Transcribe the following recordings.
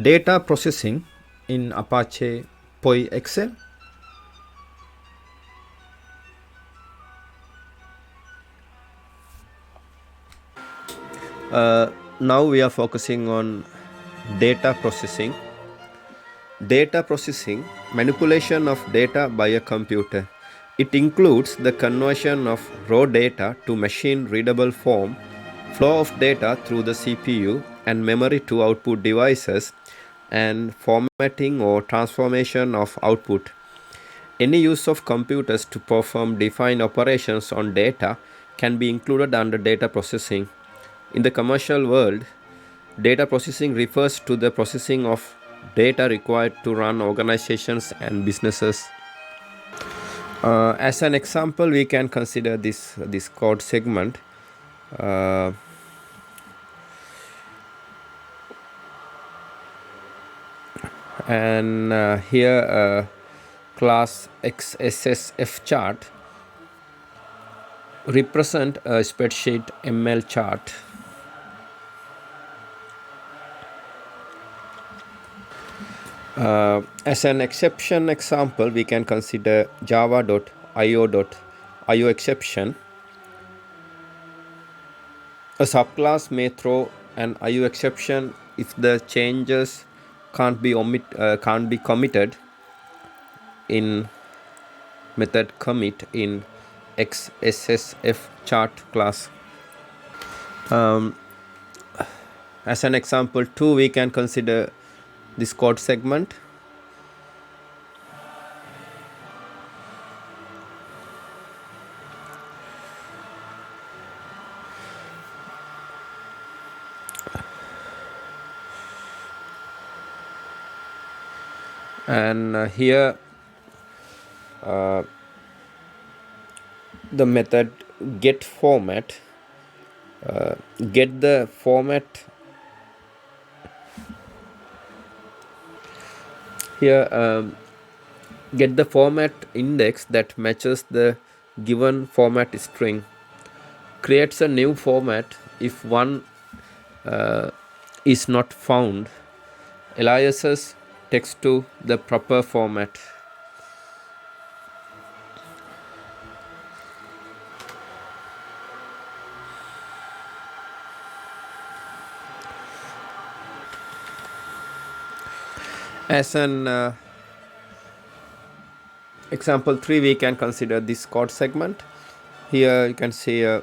Data processing in Apache POI Excel. Now we are focusing on data processing. Data processing, manipulation of data by a computer. It includes the conversion of raw data to machine-readable form, flow of data through the CPU and memory to output devices, and formatting or transformation of output. Any use of computers to perform defined operations on data can be included under data processing. In the commercial world, data processing refers to the processing of data required to run organizations and businesses. As an example, we can consider this code segment. And here class XSSF chart represent a spreadsheet ML chart. As an exception example, we can consider java.io exception. A subclass may throw an IO exception if the changes can't be committed in method commit in XSSF chart class. As an example 2, we can consider this code segment. And here the method get format, get the format. Here get the format index that matches the given format string, creates a new format if one is not found, aliases text to the proper format. As an example 3, we can consider this code segment. Here you can see a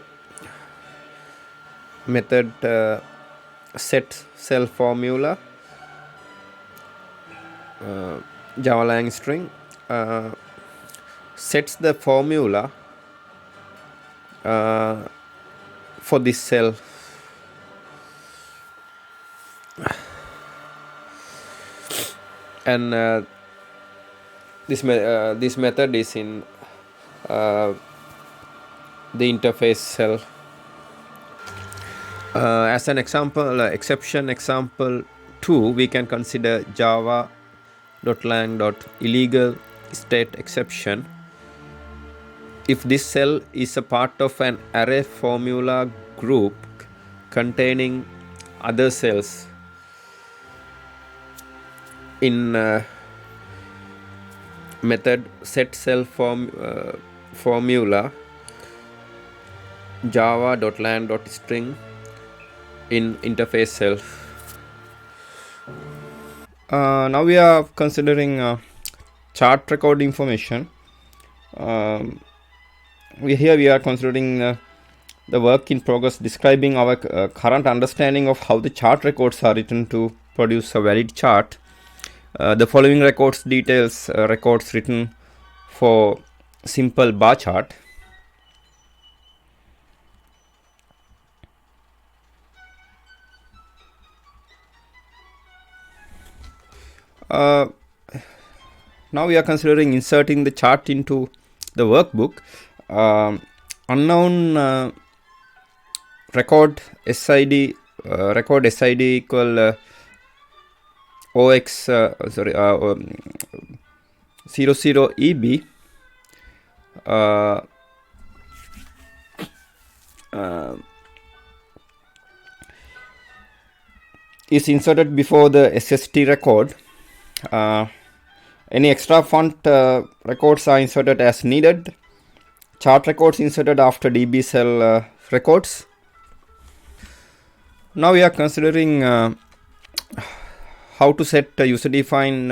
method set cell formula, Java-lang string, sets the formula for this cell. And this method is in the interface cell. As an example, exception example 2, we can consider java.lang.illegal state exception. If this cell is a part of an array formula group containing other cells, in method set cell formula java.lang.string in interface cell. Now we are considering chart record information. We are considering the work in progress describing our current understanding of how the chart records are written to produce a valid chart. The following records details records written for simple bar chart. Now we are considering inserting the chart into the workbook. Unknown record SID equal OX 00EB is inserted before the SST record. Any extra font records are inserted as needed. Chart records inserted after DB cell records. Now we are considering how to set user-defined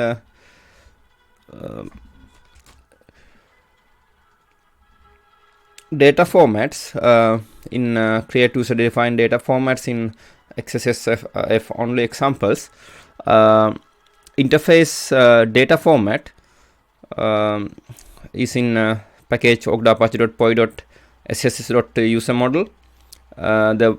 data formats in create user-defined data formats in XSSF only examples. Interface data format is in package apache.poi.sss.user model. The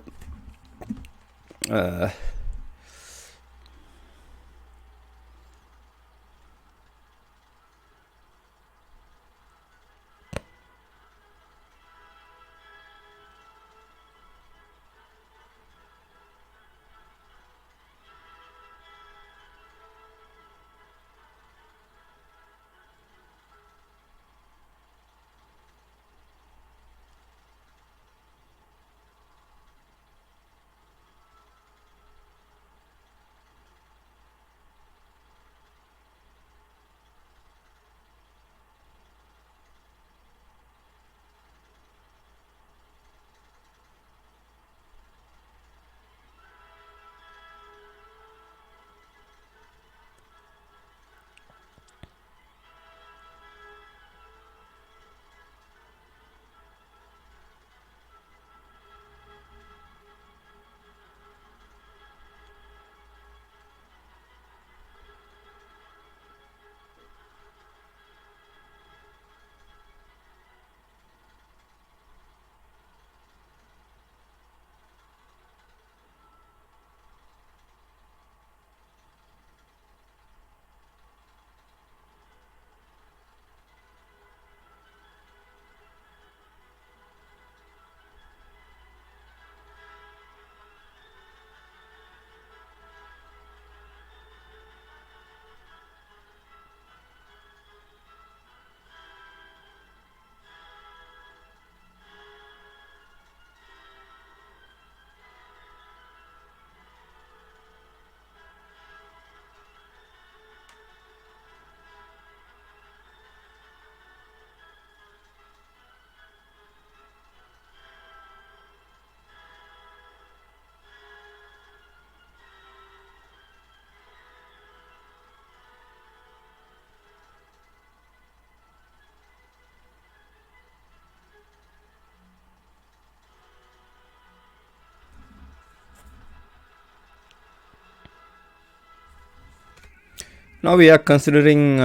now we are considering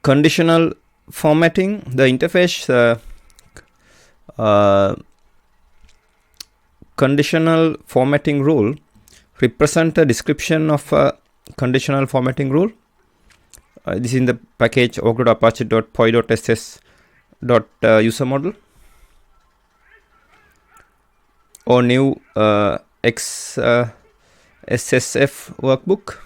conditional formatting. The interface conditional formatting rule represent a description of a conditional formatting rule. This is in the package apache.poi.ss.user model or new XSSF workbook.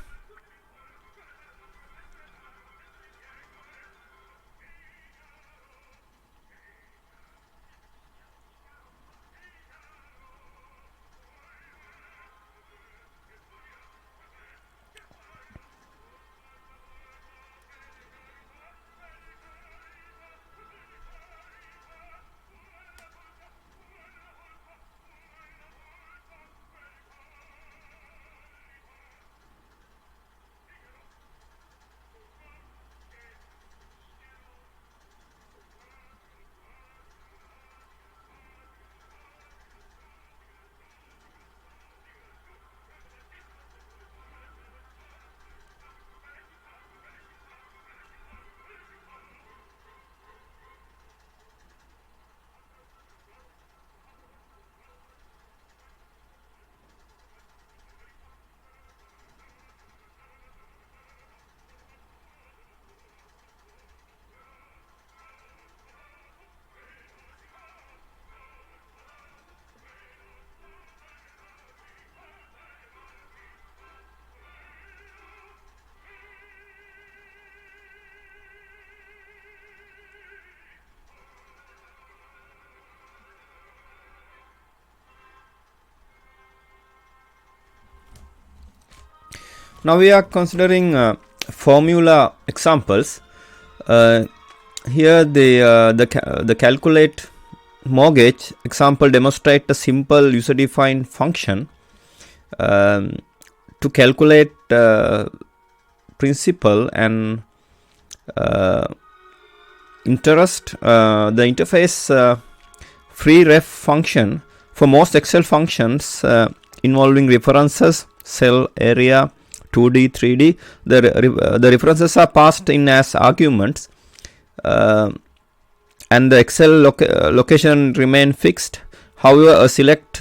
Now we are considering formula examples. Here the calculate mortgage example demonstrate a simple user-defined function to calculate principal and interest. The interface free ref function for most Excel functions involving references, cell, area, 2D, 3D. The references are passed in as arguments, and the Excel location remain fixed. However, a select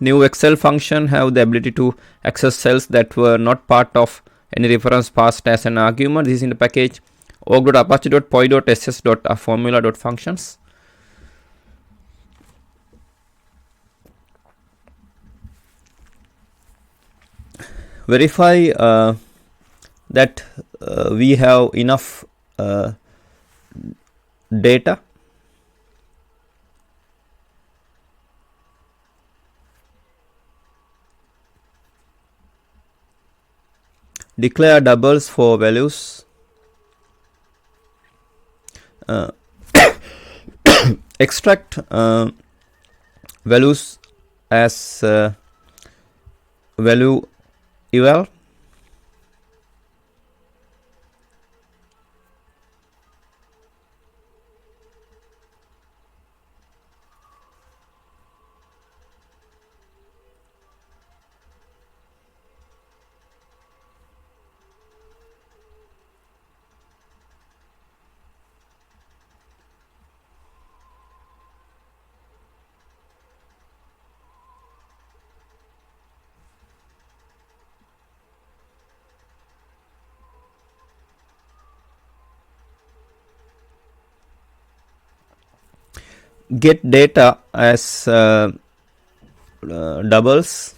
new Excel function have the ability to access cells that were not part of any reference passed as an argument. This is in the package org.apache.poi.ss.formula.functions. Verify that we have enough data. Declare doubles for values. Extract values as value eval. Get data as doubles.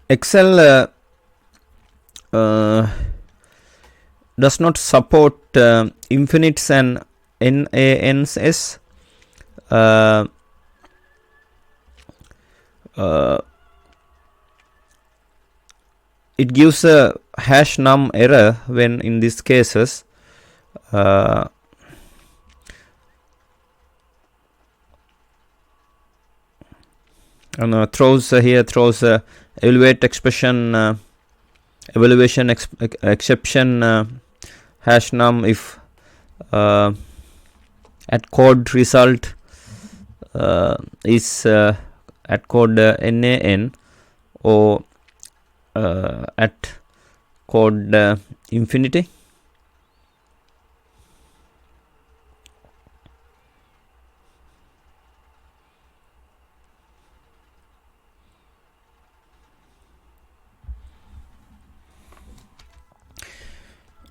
Excel does not support infinites and NANS. It gives a hash num error when in these cases and throws evaluate expression evaluation exception hash num if at code result is at code NAN or at code infinity.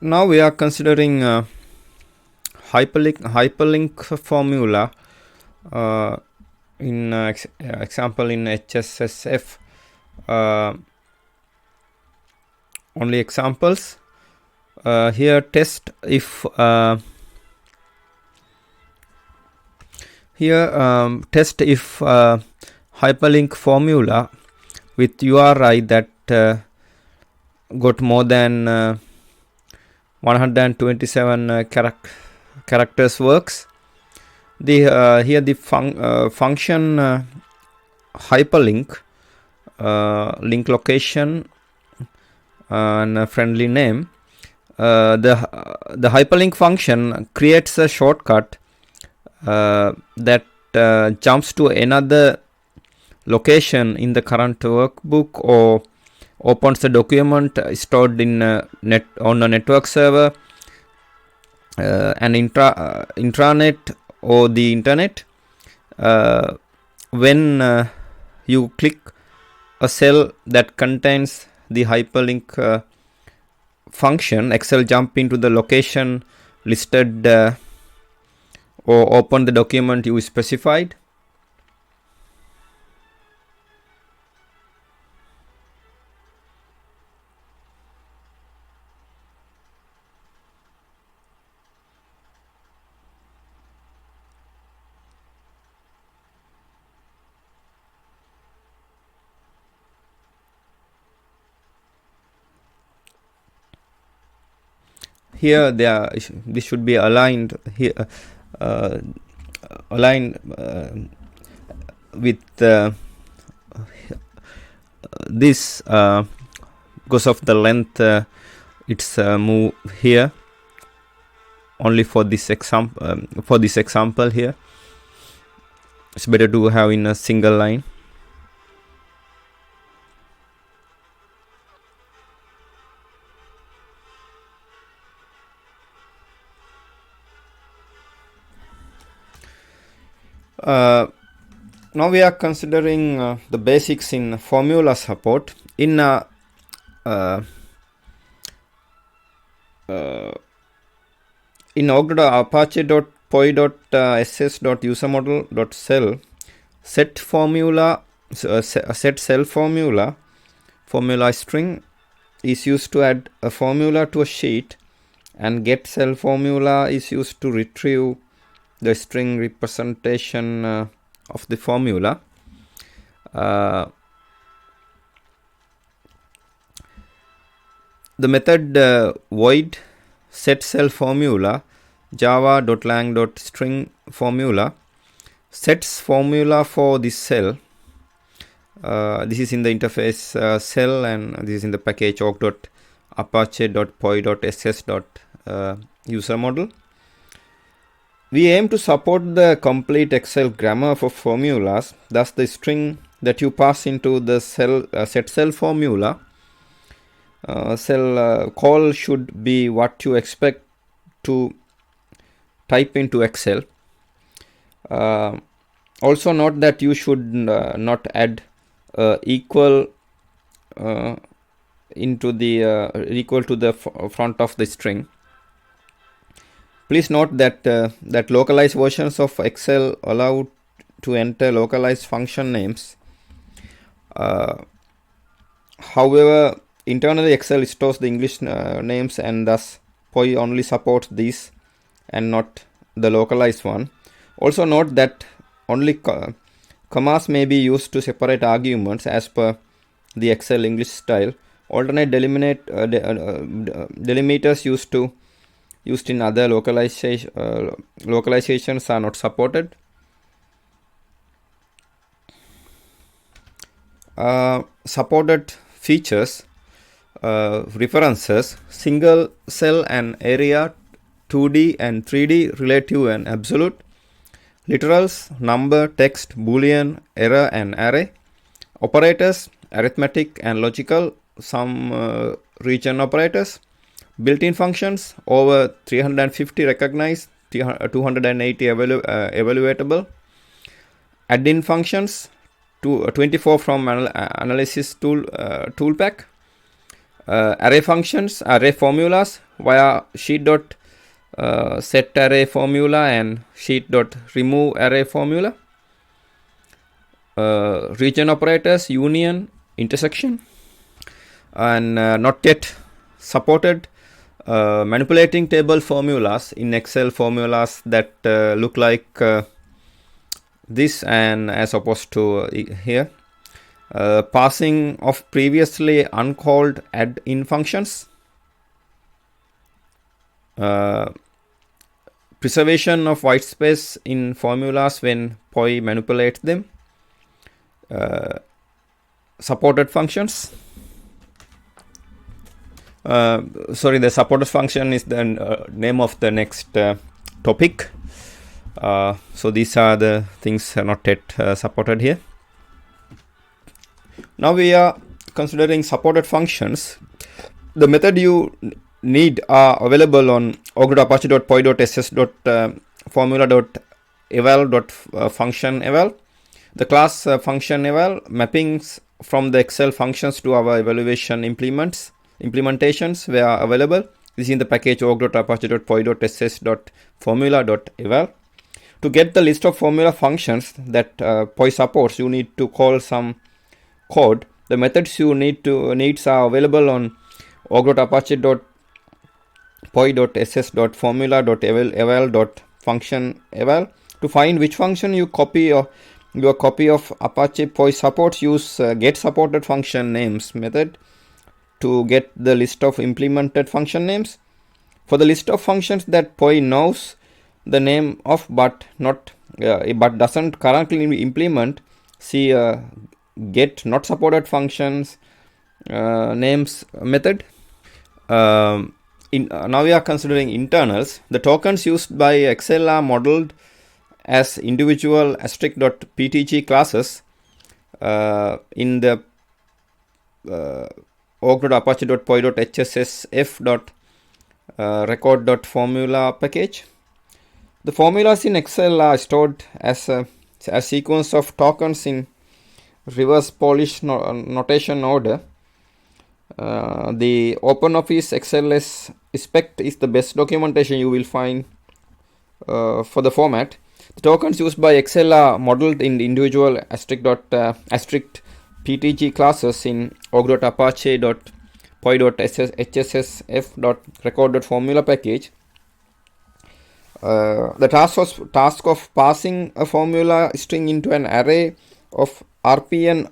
Now we are considering hyperlink formula in example in HSSF. only examples. Here test if test if hyperlink formula with URI that got more than 127 characters works. The here the function hyperlink, link location and a friendly name. The hyperlink function creates a shortcut that jumps to another location in the current workbook, or opens the document stored in on a network server, an intranet or the internet. When you click a cell that contains the hyperlink function, Excel jump into the location listed or open the document you specified. Here this should be aligned here, aligned with this because of the length. It's move here only for this example. Here it's better to have in a single line. Now we are considering the basics in formula support. In Apache.poi.ss.usermodel.cell, set cell formula string is used to add a formula to a sheet, and get cell formula is used to retrieve the string representation of the formula. The method void set cell formula java.lang.string formula sets formula for this cell. This is in the interface cell, and this is in the package org.apache.poi.ss.usermodel. We aim to support the complete Excel grammar for formulas. Thus, the string that you pass into the cell set cell formula cell call should be what you expect to type into Excel. Also note that you should not add equal into the equal to the front of the string. Please note that that localized versions of Excel allow to enter localized function names. However, internally Excel stores the English names, and thus POI only supports these and not the localized one. Also note that only commas may be used to separate arguments as per the Excel English style. Alternate delimiters used in other localizations are not supported. Supported features: references, single cell and area, 2D and 3D, relative and absolute, literals, number, text, boolean, error and array, operators, arithmetic and logical, some region operators, built-in functions, over 350 recognized, 280 evaluatable, add-in functions, 24 from analysis tool pack, array functions, array formulas via sheet.set array formula and sheet.remove array formula, region operators, union, intersection, and not yet supported manipulating table formulas in Excel, formulas that look like this, and as opposed to here. Passing of previously uncalled add-in functions, preservation of white space in formulas when POI manipulates them, supported functions. The supported function is the name of the next topic. So these are the things not yet supported here. Now we are considering supported functions. The method you need are available on org.apache.poi.ss.formula.eval.function.eval. The class function eval mappings from the Excel functions to our evaluation implementations were available. This is in the package org.apache.poi.ss.formula.eval. To get the list of formula functions that POI supports, you need to call some code. The methods you needs are available on org.apache.poi.ss.formula.eval.function.eval. To find which function you copy your copy of Apache POI supports, use get supported function names method to get the list of implemented function names. For the list of functions that POI knows the name of but doesn't currently implement, see get not supported functions names method. Now we are considering internals. The tokens used by Excel are modeled as individual *.ptg classes in the org.apache.poi.hssf.record.formula package. The formulas in Excel are stored as a sequence of tokens in reverse Polish notation order. The OpenOffice XLS spec is the best documentation you will find for the format. The tokens used by Excel are modeled in individual *.ptg classes in org.apache.poi.hssf.record.formula package. The task of passing a formula string into an array of RPN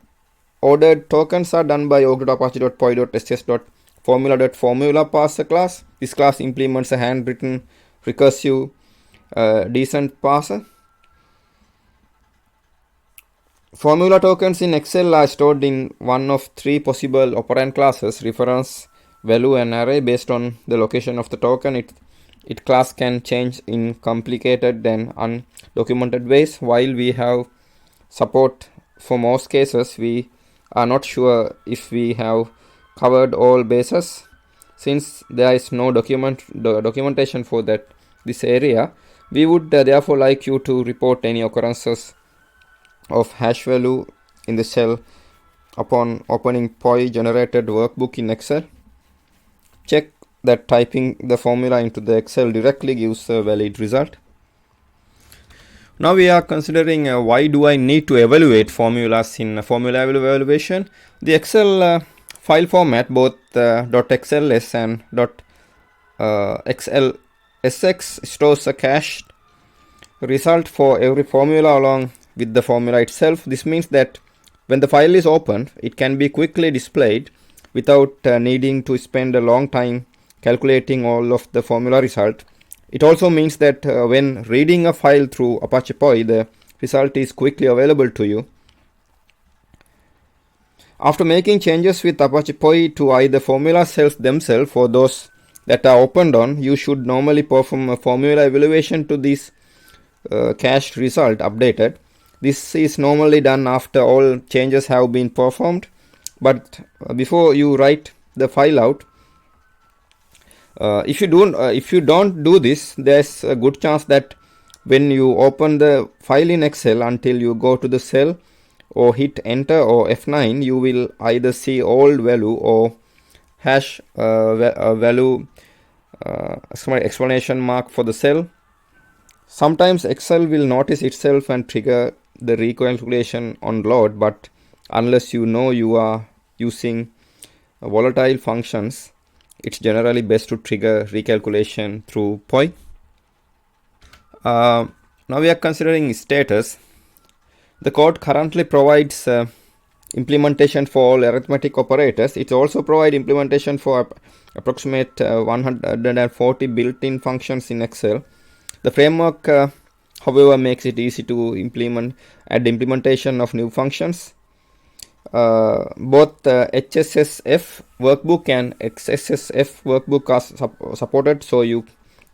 ordered tokens are done by org.apache.poi.ss.formula.formula parser class. This class implements a handwritten recursive decent parser. Formula tokens in Excel are stored in one of three possible operand classes: reference, value, and array. Based on the location of the token, its class can change in complicated and undocumented ways. While we have support for most cases, we are not sure if we have covered all bases. Since there is no documentation for this area, we would therefore like you to report any occurrences of hash value in the cell upon opening POI generated workbook in Excel. Check that typing the formula into the Excel directly gives a valid result. Now we are considering why do I need to evaluate formulas in formula evaluation. The Excel file format, both .xls and .xlsx, stores a cached result for every formula along with the formula itself. This means that when the file is opened, it can be quickly displayed without needing to spend a long time calculating all of the formula result. It also means that when reading a file through Apache POI, the result is quickly available to you. After making changes with Apache POI to either formula cells themselves or those that are opened on, you should normally perform a formula evaluation to this cached result updated. This is normally done after all changes have been performed, but before you write the file out. If you don't do this, there's a good chance that when you open the file in Excel, until you go to the cell or hit enter or F9, you will either see old value or hash value exclamation mark for the cell. Sometimes Excel will notice itself and trigger the recalculation on load, but unless you know you are using volatile functions, it's generally best to trigger recalculation through POI. Now we are considering status. The code currently provides implementation for all arithmetic operators. It also provides implementation for approximate 140 built-in functions in Excel. The framework, however, makes it easy to add implementation of new functions. Both HSSF workbook and XSSF workbook are supported, so you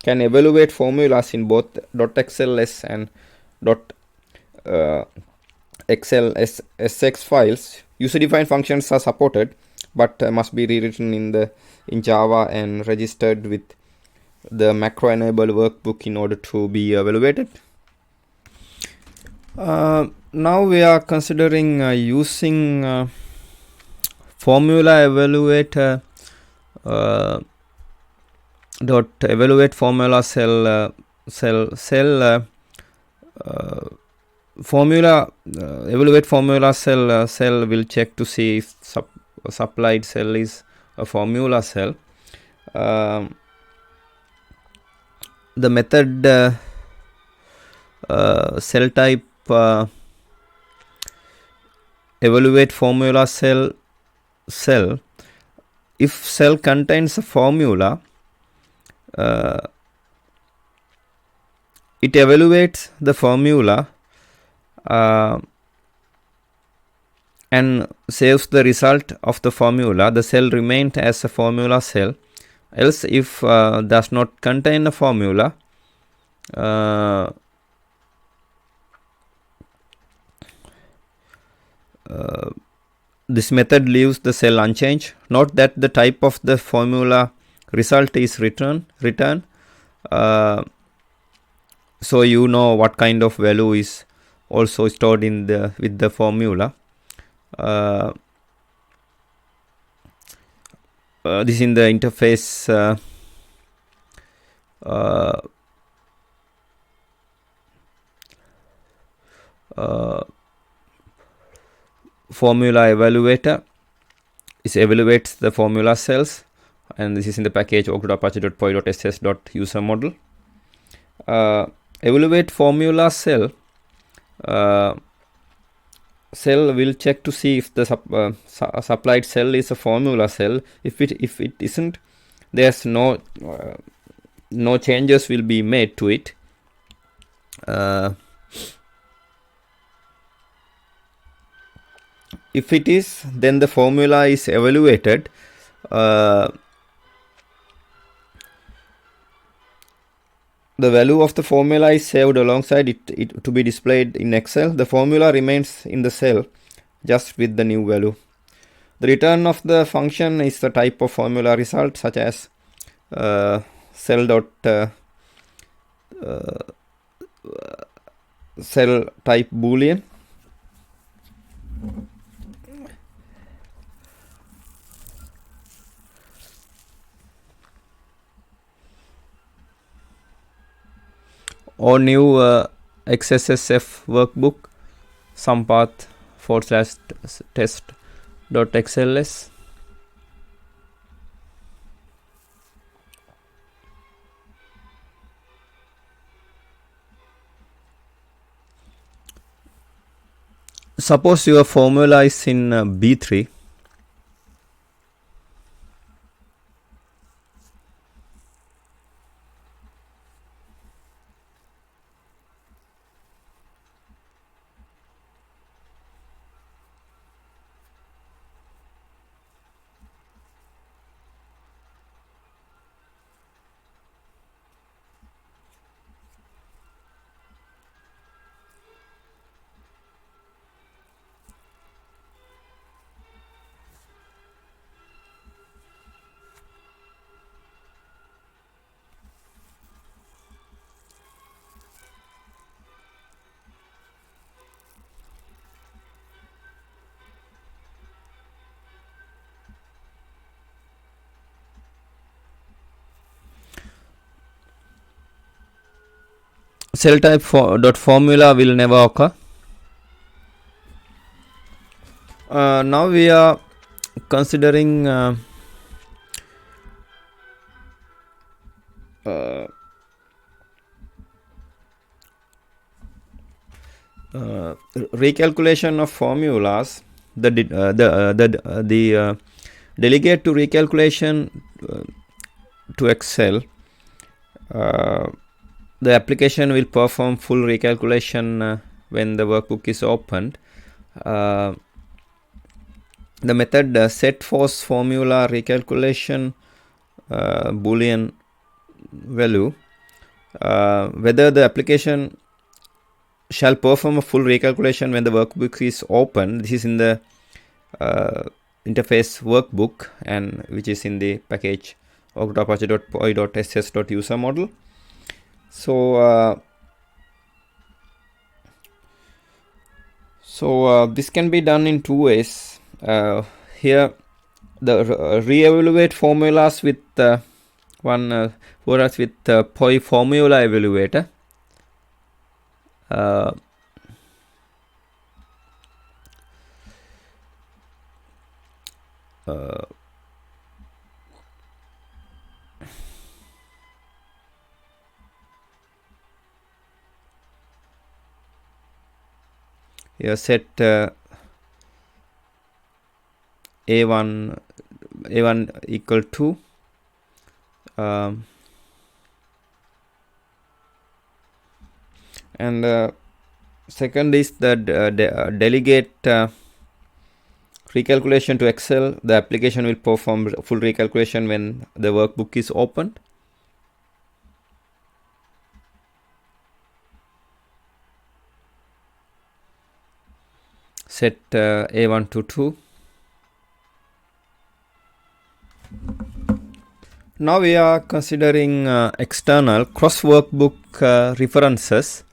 can evaluate formulas in both .xls and .xlsx files. User-defined functions are supported, but must be rewritten in Java and registered with the macro-enabled workbook in order to be evaluated. Now we are considering using formula evaluator dot evaluate formula cell formula evaluate formula cell will check to see if supplied cell is a formula cell. The method cell type evaluate formula cell. If cell contains a formula, it evaluates the formula and saves the result of the formula. The cell remains as a formula cell. Else, if does not contain a formula, this method leaves the cell unchanged. Note that the type of the formula result is return, so you know what kind of value is also stored in with the formula. This in the interface formula evaluator evaluates the formula cells, and this is in the package org.apache.poi.ss.user model. Evaluate formula cell will check to see if the supplied cell is a formula cell. If it isn't, there's no changes will be made to it. If it is, then the formula is evaluated. The value of the formula is saved alongside it to be displayed in Excel. The formula remains in the cell just with the new value. The return of the function is the type of formula result, such as cell type boolean. Or new XSSF workbook, sumpath /test.xls. Suppose your formula is in B3. Cell type formula will never occur. Now we are considering recalculation of formulas, the delegate to recalculation to Excel, the application will perform full recalculation when the workbook is opened. The method set force formula recalculation boolean value, whether the application shall perform a full recalculation when the workbook is open. This is in the interface workbook, and which is in the package apache.poi.ss.user model. So this can be done in two ways. Here the re-evaluate formulas with whereas with POI formula evaluator. Here set a1 equal to and second is the delegate recalculation to Excel. The application will perform full recalculation when the workbook is opened. Set a1 to 2. Now we are considering external cross workbook references.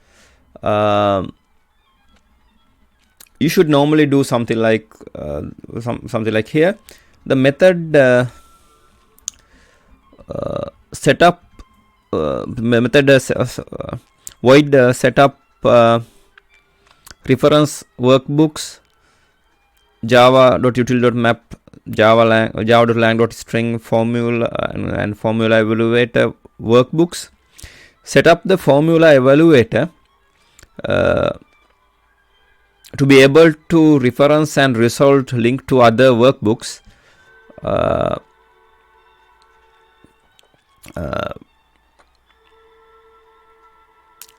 You should normally do something like here. The method setup void setup reference workbooks java.util.map java.lang.string formula and formula evaluator workbooks. Set up the formula evaluator to be able to reference and result link to other workbooks.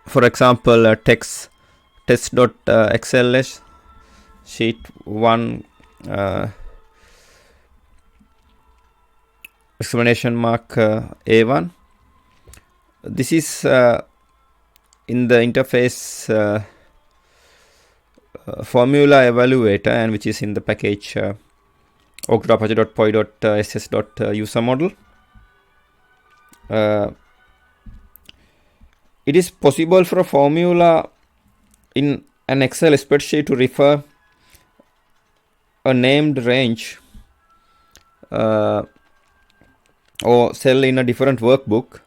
For example, test.xls sheet 1 exclamation mark a1. This is in the interface formula evaluator, and which is in the package apache.poi.ss.user model. It is possible for a formula in an Excel spreadsheet to refer a named range or cell in a different workbook.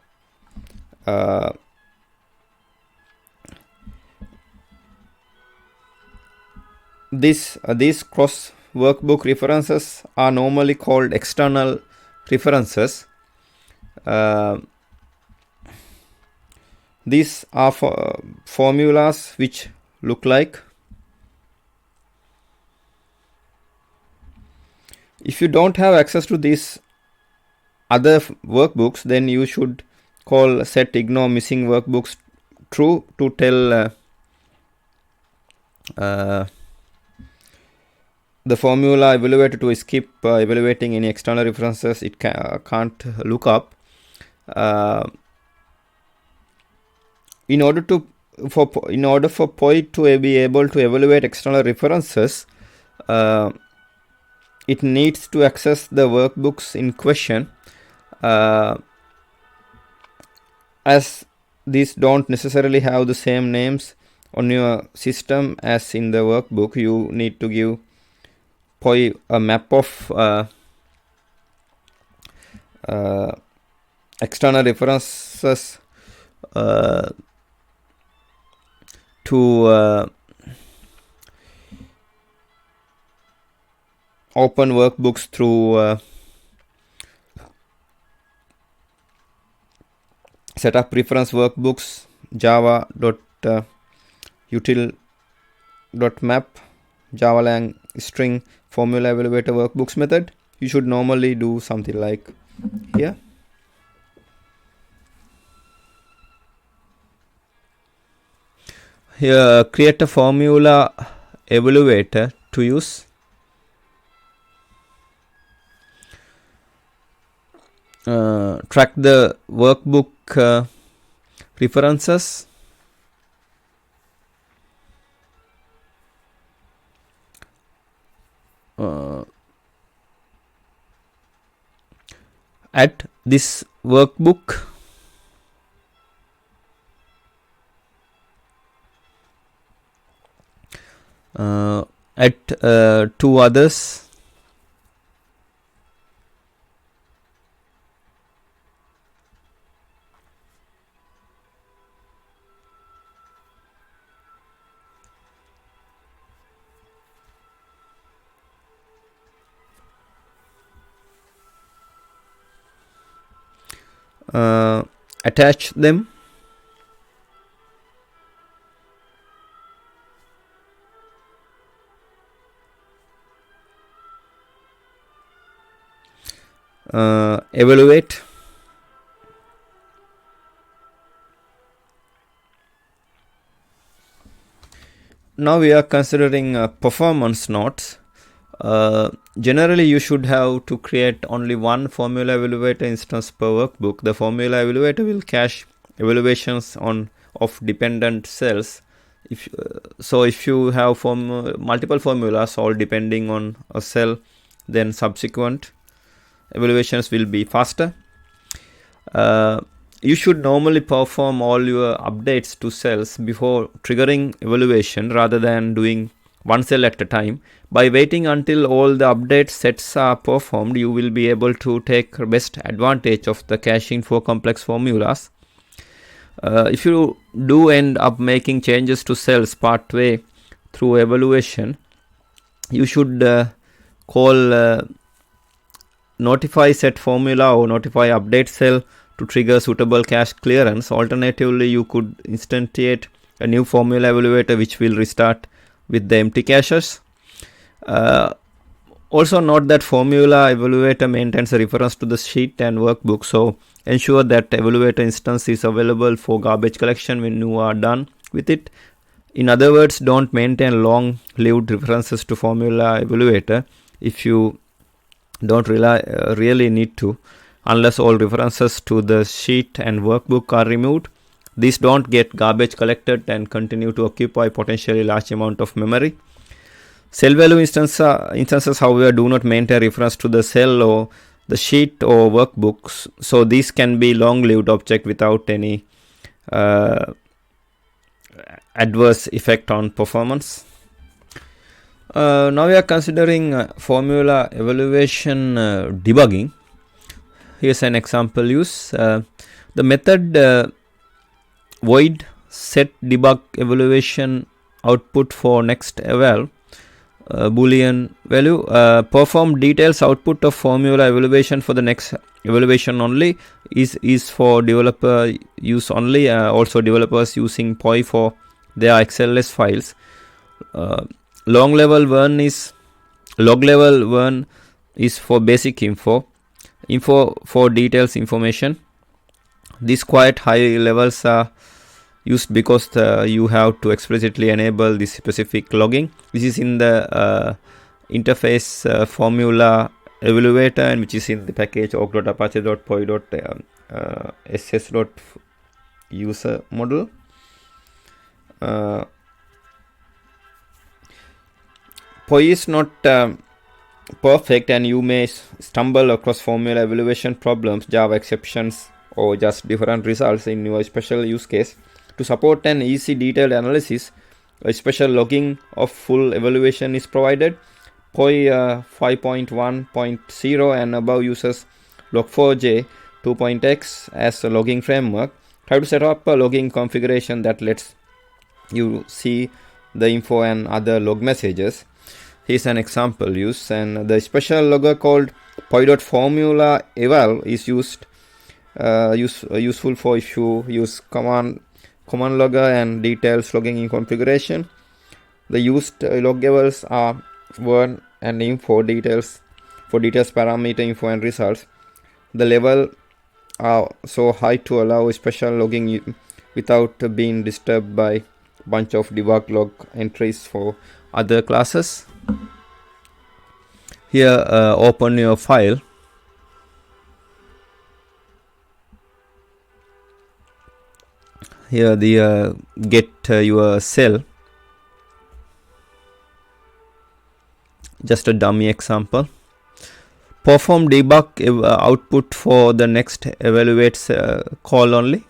These cross workbook references are normally called external references. These are formulas which look like. If you don't have access to these other workbooks, then you should call set ignore missing workbooks true to tell the formula evaluator to skip evaluating any external references it can't look up. In order for POI to be able to evaluate external references, it needs to access the workbooks in question. As these don't necessarily have the same names on your system as in the workbook, you need to give POI a map of external references to open workbooks through set up preference workbooks, java.util.map, javalang string formula evaluator workbooks method. You should normally do something like here. Here, create a formula evaluator to use. Track the workbook references. At this workbook, at two others. Attach them. Evaluate. Now we are considering performance notes. Generally, you should have to create only one formula evaluator instance per workbook. The formula evaluator will cache evaluations of dependent cells. If you have multiple formulas all depending on a cell, then subsequent evaluations will be faster. You should normally perform all your updates to cells before triggering evaluation rather than doing one cell at a time. By waiting until all the update sets are performed, you will be able to take best advantage of the caching for complex formulas. If you do end up making changes to cells partway through evaluation, you should call notify set formula or notify update cell to trigger suitable cache clearance. Alternatively, you could instantiate a new formula evaluator which will restart with the empty caches. Also note that formula evaluator maintains a reference to the sheet and workbook, so ensure that evaluator instance is available for garbage collection when you are done with it. In other words, don't maintain long-lived references to formula evaluator if you don't really need to, unless all references to the sheet and workbook are removed. These don't get garbage collected and continue to occupy potentially large amount of memory. Cell value instances, however, do not maintain reference to the cell or the sheet or workbooks, so these can be long-lived object without any adverse effect on performance. Now we are considering formula evaluation debugging. Here's an example use. The method void set debug evaluation output for next eval boolean value. Perform details output of formula evaluation for the next evaluation only is for developer use only. Also developers using POI for their XLS files. Log level 1 is for basic info for details information. These quite high levels are used because you have to explicitly enable this specific logging. This is in the interface formula evaluator, and which is in the package org.apache.poi.ss.user model. POI is not perfect, and you may stumble across formula evaluation problems, Java exceptions, or just different results in your special use case. To support an easy detailed analysis, a special logging of full evaluation is provided. POI 5.1.0 and above uses log4j 2.x as a logging framework. Try to set up a logging configuration that lets you see the info and other log messages. Here's an example use, and the special logger called POI.formula eval is useful for if you use command logger and details logging in configuration. The used log evals are warn and info details for details parameter info and results. The level are so high to allow special logging without being disturbed by bunch of debug log entries for other classes. Here open your file. Here the get your cell. Just a dummy example. Perform debug output for the next evaluates call only.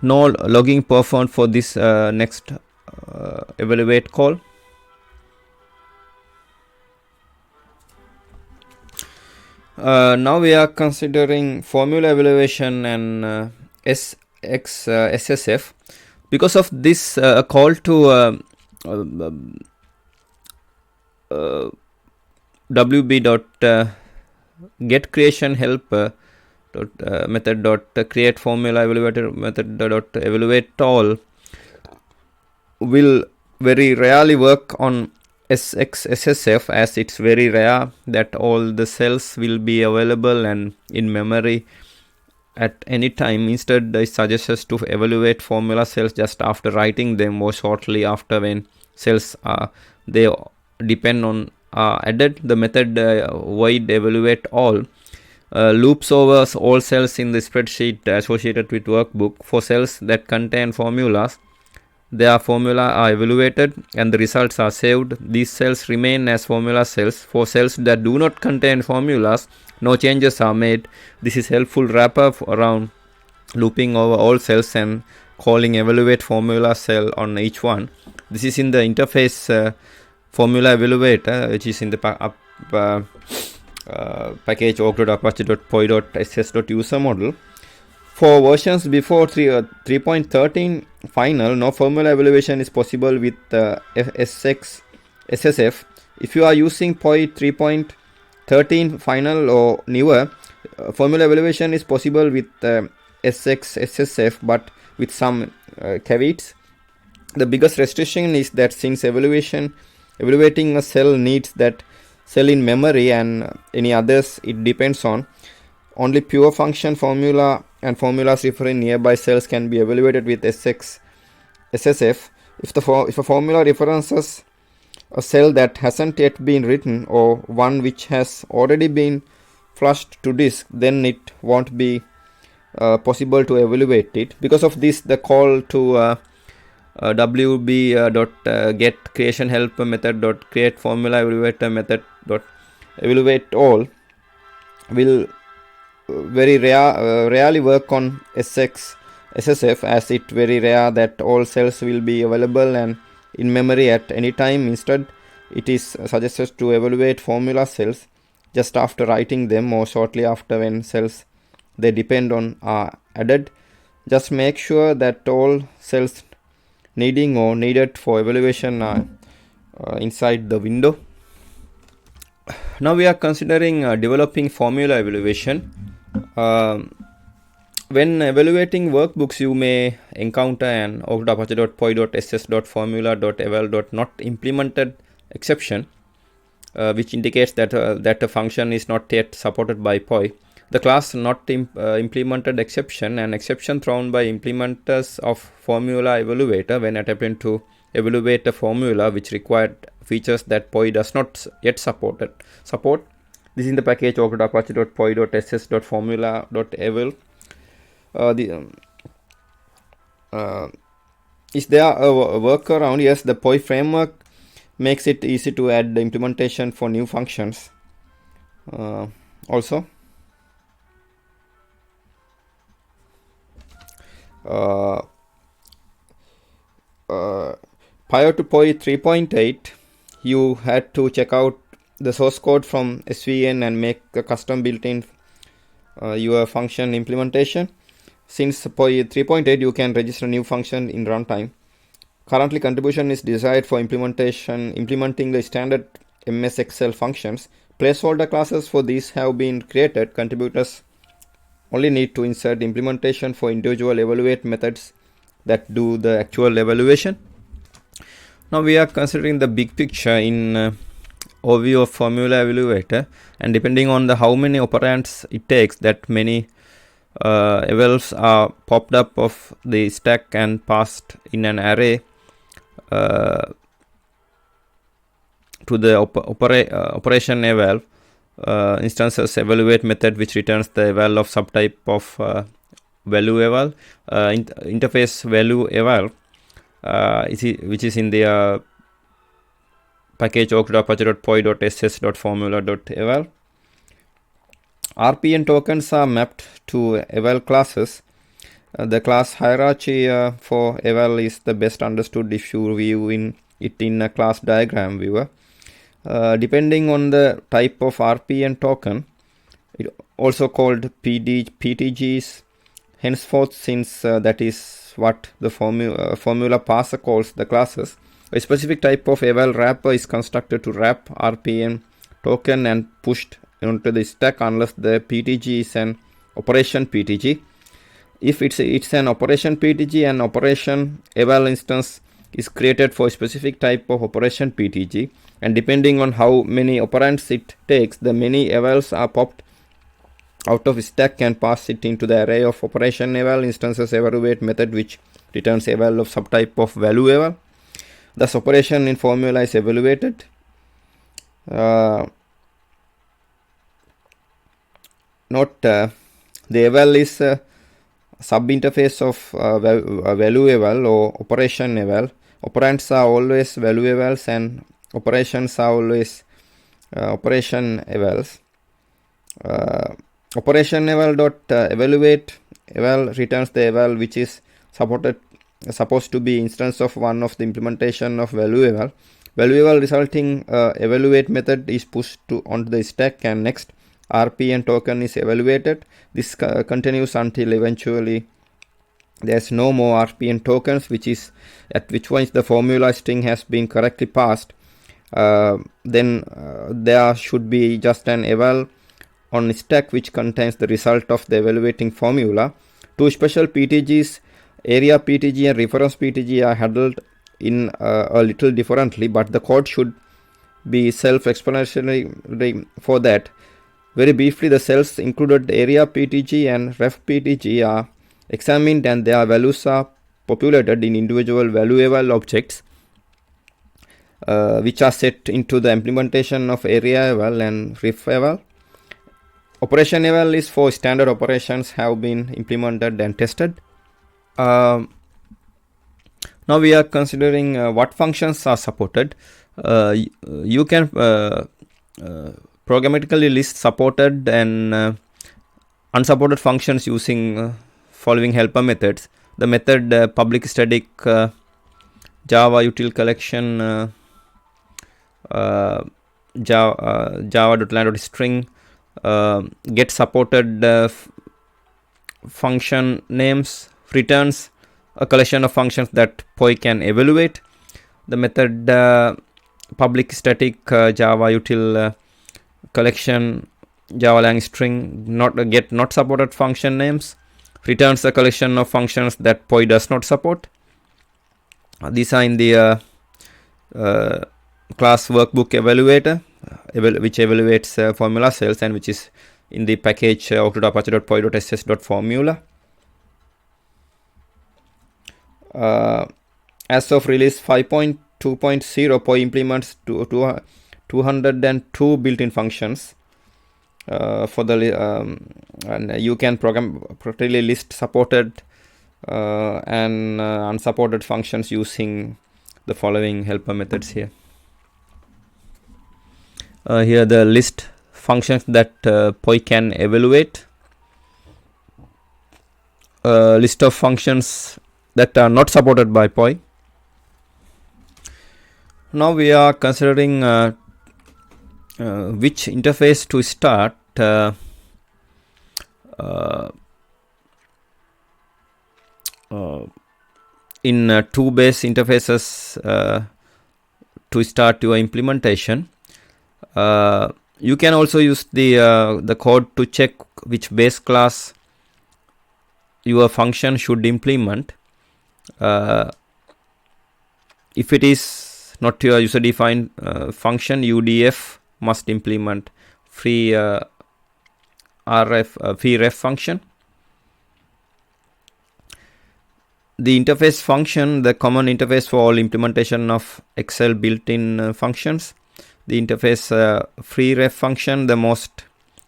No logging performed for this next evaluate call. Now we are considering formula evaluation and SSF. Because of this call to wb.get creation helper method create formula evaluator method evaluate all will very rarely work on SSF, as it's very rare that all the cells will be available and in memory at any time. Instead, it suggests us to evaluate formula cells just after writing them or shortly after when cells they depend on added. The method void evaluate all loops over all cells in the spreadsheet associated with workbook. For cells that contain formulas, their formula are evaluated and the results are saved. These cells remain as formula cells. For cells that do not contain formulas, no changes are made. This is helpful wrapper around looping over all cells and calling evaluate formula cell on each one. This is in the interface formula evaluator, which is in the package org.apache.poi.ss.user model. For versions before 3.13 final, no formula evaluation is possible with SSF. If you are using POI 3.13 final or newer, formula evaluation is possible with SSF, but with some caveats. The biggest restriction is that since evaluating a cell needs that cell in memory and any others it depends on, only pure function formula and formulas referring nearby cells can be evaluated with SSF. If a formula references a cell that hasn't yet been written or one which has already been flushed to disk, then it won't be possible to evaluate it. Because of this, the call to wb.get creation helper method create formula evaluator method evaluate all will very rarely work on SSF, as it very rare that all cells will be available and in memory at any time. Instead, it is suggested to evaluate formula cells just after writing them or shortly after when cells they depend on are added. Just make sure that all cells needing or needed for evaluation are inside the window. Now we are considering developing formula evaluation. When evaluating workbooks, you may encounter an org.apache.poi.ss.formula.eval.not implemented exception, which indicates that a function is not yet supported by POI. The class not implemented exception, an exception thrown by implementers of formula evaluator when attempting to evaluate a formula which required features that POI does not yet support. This is in the package org.apache.poi.ss.formula.eval. Is there a workaround? Yes, the POI framework makes it easy to add the implementation for new functions. Also, prior to POI 3.8, you had to check out the source code from SVN and make a custom built-in your function implementation. Since POI 3.8, you can register new function in runtime. Currently, contribution is desired for implementing the standard MS Excel functions. Placeholder classes for these have been created. Contributors only need to insert implementation for individual evaluate methods that do the actual evaluation. Now we are considering the big picture in overview of formula evaluator, and depending on the how many operands it takes, that many evals are popped up of the stack and passed in an array to the operation eval instances evaluate method, which returns the eval of subtype of value eval, interface value eval, which is in the package awk.apache.poi.ss.formula.eval. RPN tokens are mapped to eval classes. The class hierarchy for eval is the best understood if you view it in a class diagram viewer. Depending on the type of RPN token, it also called PTGs, henceforth, since that is what the formula parser calls the classes. A specific type of eval wrapper is constructed to wrap RPN token and pushed onto the stack unless the PTG is an operation PTG. If it's an operation PTG, an operation eval instance is created for a specific type of operation PTG, and depending on how many operands it takes, the many evals are popped out of stack and pass it into the array of operation eval instances evaluate method, which returns eval of subtype of value eval. Thus operation in formula is evaluated. Note the eval is a sub-interface of value eval or operation eval. Operands are always value evals and operations are always operation evals. Operation eval dot evaluate eval returns the eval which is supposed to be instance of one of the implementation of value eval. Value eval resulting evaluate method is pushed onto the stack, and next RPN token is evaluated. This continues until eventually there's no more RPN tokens, which is at which point the formula string has been correctly passed. Then there should be just an eval on stack which contains the result of the evaluating formula. Two special PTGs, area PTG and reference PTG, are handled in a little differently, but the code should be self-explanatory for that. Very briefly, the cells included area PTG and ref PTG are examined and their values are populated in individual value eval objects, which are set into the implementation of area eval and ref eval. Operation eval is for standard operations have been implemented and tested. Now we are considering what functions are supported. You can programmatically list supported and unsupported functions using following helper methods. The method public static Java util collection java.line.string get supported function names returns a collection of functions that POI can evaluate. The method public static Java util collection java.lang string get not supported function names returns a collection of functions that POI does not support. These are in the class workbook evaluator, which evaluates formula cells, and which is in the package output.apache.poi.ss.formula. As of release 5.2.0, POI implements 202 built-in functions for the and you can properly list supported and unsupported functions using the following helper methods here. Here the list functions that POI can evaluate. List of functions that are not supported by POI. Now we are considering which interface to start in two base interfaces to start your implementation. You can also use the code to check which base class your function should implement. If it is not your user defined function, UDF must implement free ref function. The interface function, the common interface for all implementation of Excel built-in functions. The interface free ref function,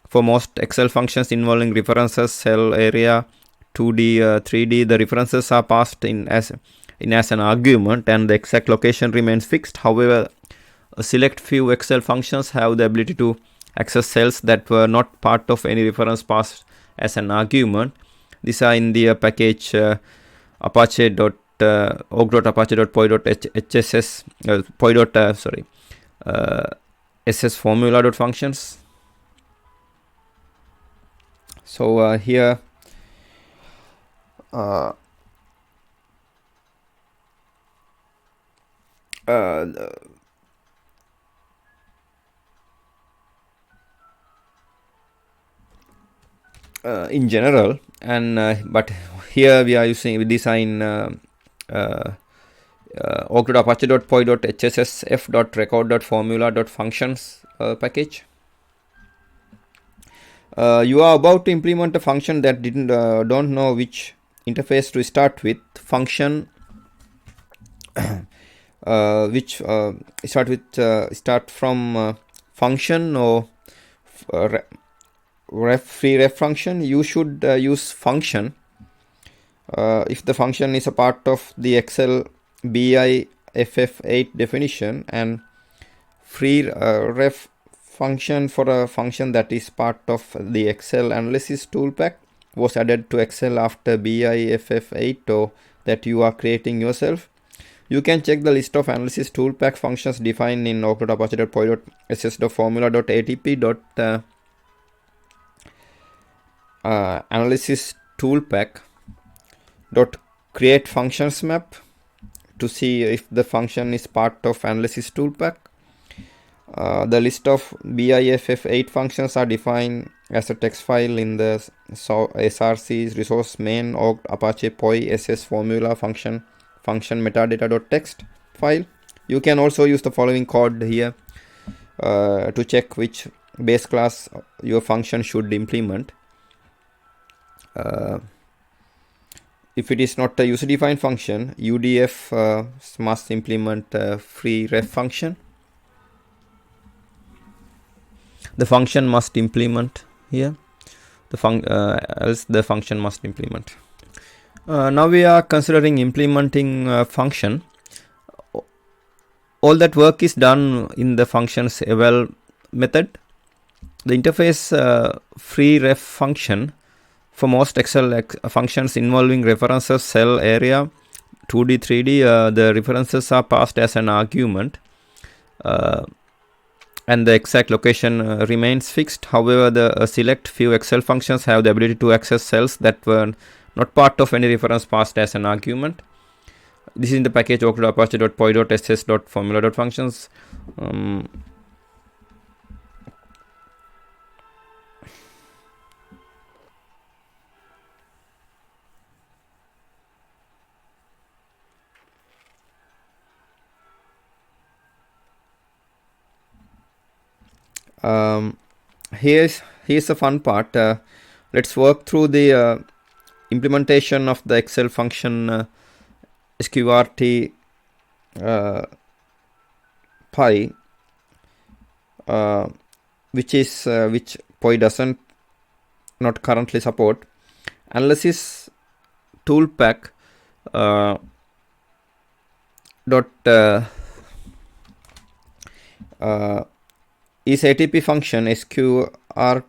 for most Excel functions involving references, cell area, 2D, 3D, the references are passed in as an argument and the exact location remains fixed. However, a select few Excel functions have the ability to access cells that were not part of any reference passed as an argument. These are in the package org.apache.poi.hss ss formula.functions. So here in general, and but here we are using design org.apache.poi.hssf.record.formula.functions package. You are about to implement a function that don't know which interface to start with. Function which start from function or free ref function. You should use function if the function is a part of the Excel BIFF8 definition, and free ref function for a function that is part of the Excel analysis toolpack was added to Excel after BIFF8 or that you are creating yourself. You can check the list of analysis toolpack functions defined in org.apache.poi.ss.formula.atp. Analysis toolpack dot create functions map to see if the function is part of analysis toolpack. The list of BIFF8 functions are defined as a text file in the src resource main org apache poi ss formula function metadata.txt file. You can also use the following code here to check which base class your function should implement. If it is not a user defined function, UDF must implement a free ref function. The function must implement here. Else the function must implement. Now we are considering implementing function. All that work is done in the function's eval method. The interface free ref function for most Excel functions involving references, cell area, 2D, 3D, the references are passed as an argument. And the exact location remains fixed. However, the select few Excel functions have the ability to access cells that were not part of any reference passed as an argument. This is in the package org.apache.poi.ss.formula.functions. Here's the fun part. Let's work through the implementation of the Excel function sqrt pi, which POI doesn't not currently support. Analysis toolpack is ATP function sqrt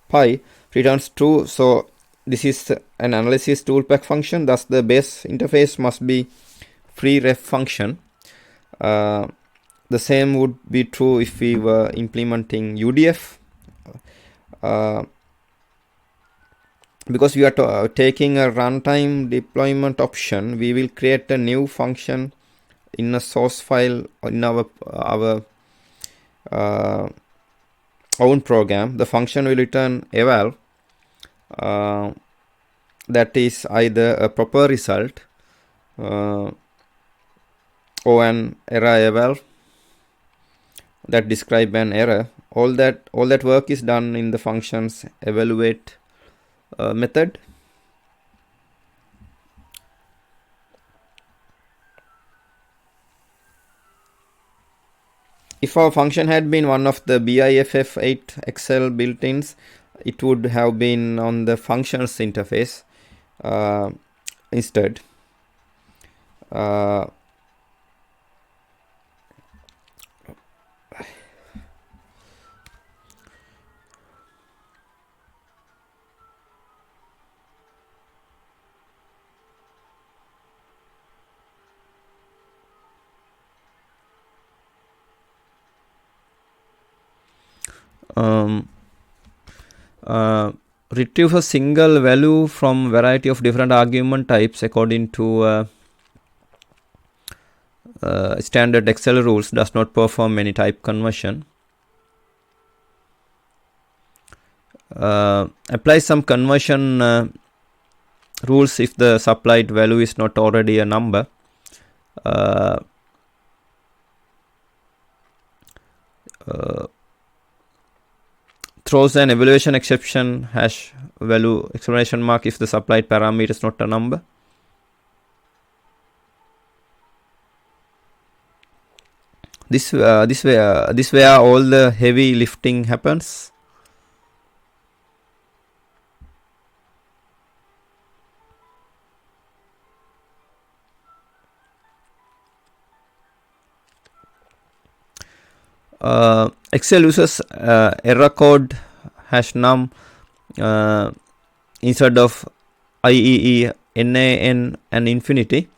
pi returns true. So this is an analysis toolpack function, thus the base interface must be free ref function. The same would be true if we were implementing UDF. because we are taking a runtime deployment option, we will create a new function in a source file in our own program. The function will return eval, that is either a proper result or an error eval that describe an error. All that work is done in the function's evaluate method. If our function had been one of the BIFF8 Excel built-ins, it would have been on the functions interface instead. Retrieve a single value from variety of different argument types according to standard Excel rules does not perform any type conversion. Apply some conversion rules if the supplied value is not already a number. Throws an evaluation exception hash value exclamation mark if the supplied parameter is not a number. This way all the heavy lifting happens. Excel uses error code #num instead of IEE, NaN and infinity.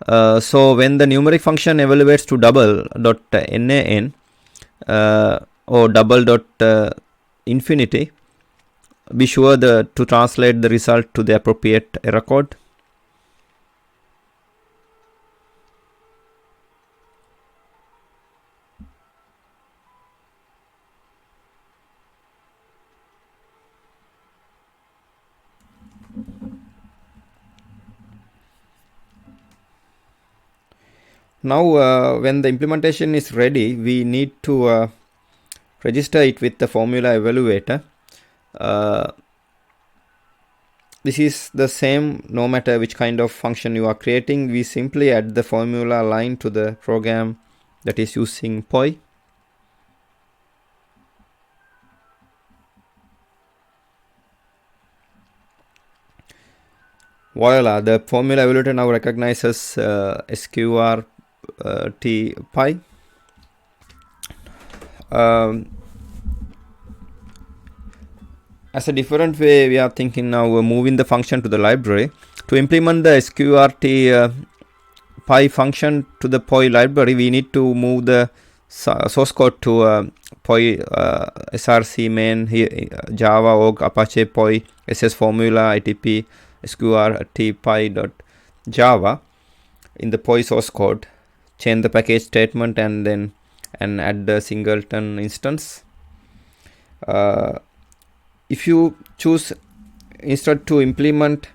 So when the numeric function evaluates to double.nan or double.infinity, be sure to translate the result to the appropriate error code. Now when the implementation is ready, we need to register it with the formula evaluator. This is the same no matter which kind of function you are creating. We simply add the formula line to the program that is using POI. Voila, the formula evaluator now recognizes sqrt pi. As a different way, we are thinking now moving the function to the library. To implement the sqrt pi function to the POI library, we need to move the source code to POI src main here, Java org Apache POI ss formula itp sqrt pi.java in the POI source code. Change the package statement and add the singleton instance. If you choose instead to implement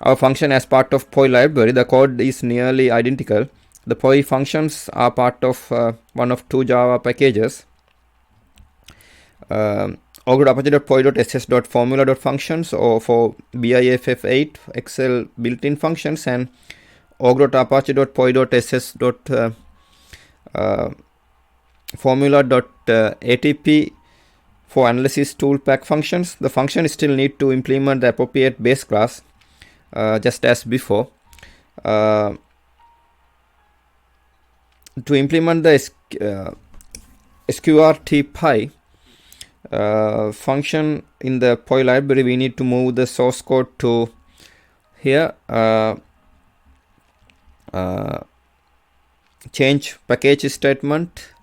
our function as part of POI library, the code is nearly identical. The POI functions are part of one of two Java packages. Apache.poi.ss.formula.functions or for BIFF8 Excel built-in functions, and Apache.poi.ss.formula.atp for analysis tool pack functions. The function still need to implement the appropriate base class just as before. To implement the sqrt pi function in the POI library, we need to move the source code to here. Change package statement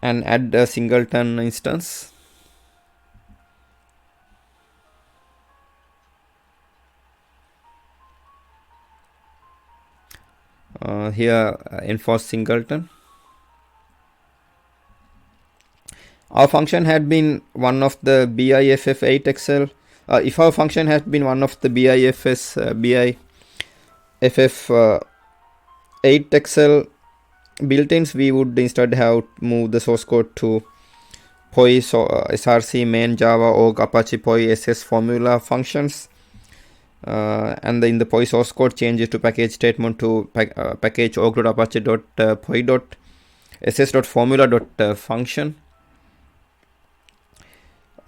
and add a singleton instance. Here enforce singleton. Our function had been one of the BIFF8XL. If our function had been one of the BIFF8XL built-ins, we would instead have moved the source code to POI src main java org apache POI ss formula functions, and in the POI source code changes to package statement to package org.apache.poi.ss.formula.function.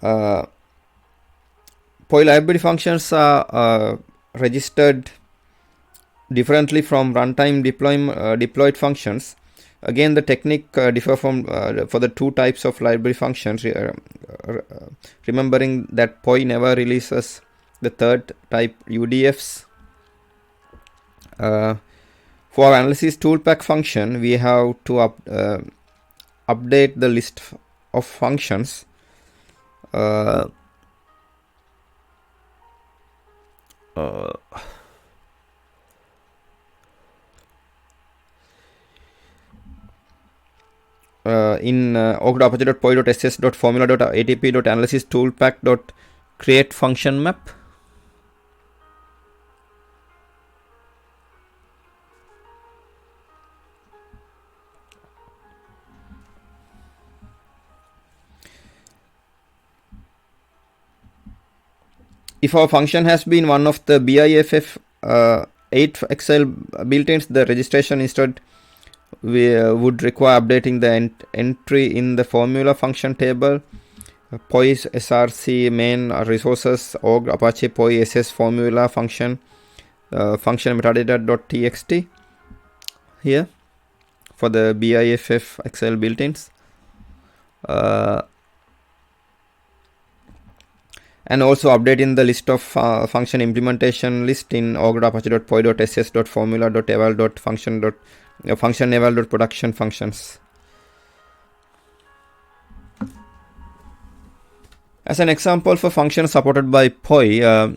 POI library functions are registered differently from runtime deployed functions. Again, the technique differ from for the two types of library functions, remembering that POI never releases the third type, UDFs. For our analysis toolpack function, we have to update the list of functions in org.apache.poi.ss.formula.atp.analysis toolpack.create function map. If our function has been one of the BIFF8XL built-ins, the registration instead would require updating the entry in the formula function table, POI src main resources org apache POI ss formula function function metadata.txt here for the BIFF8XL built-ins. And also updating the list of function implementation list in org.apache.poi.ss.formula.eval.function eval.production functions. As an example for functions supported by POI,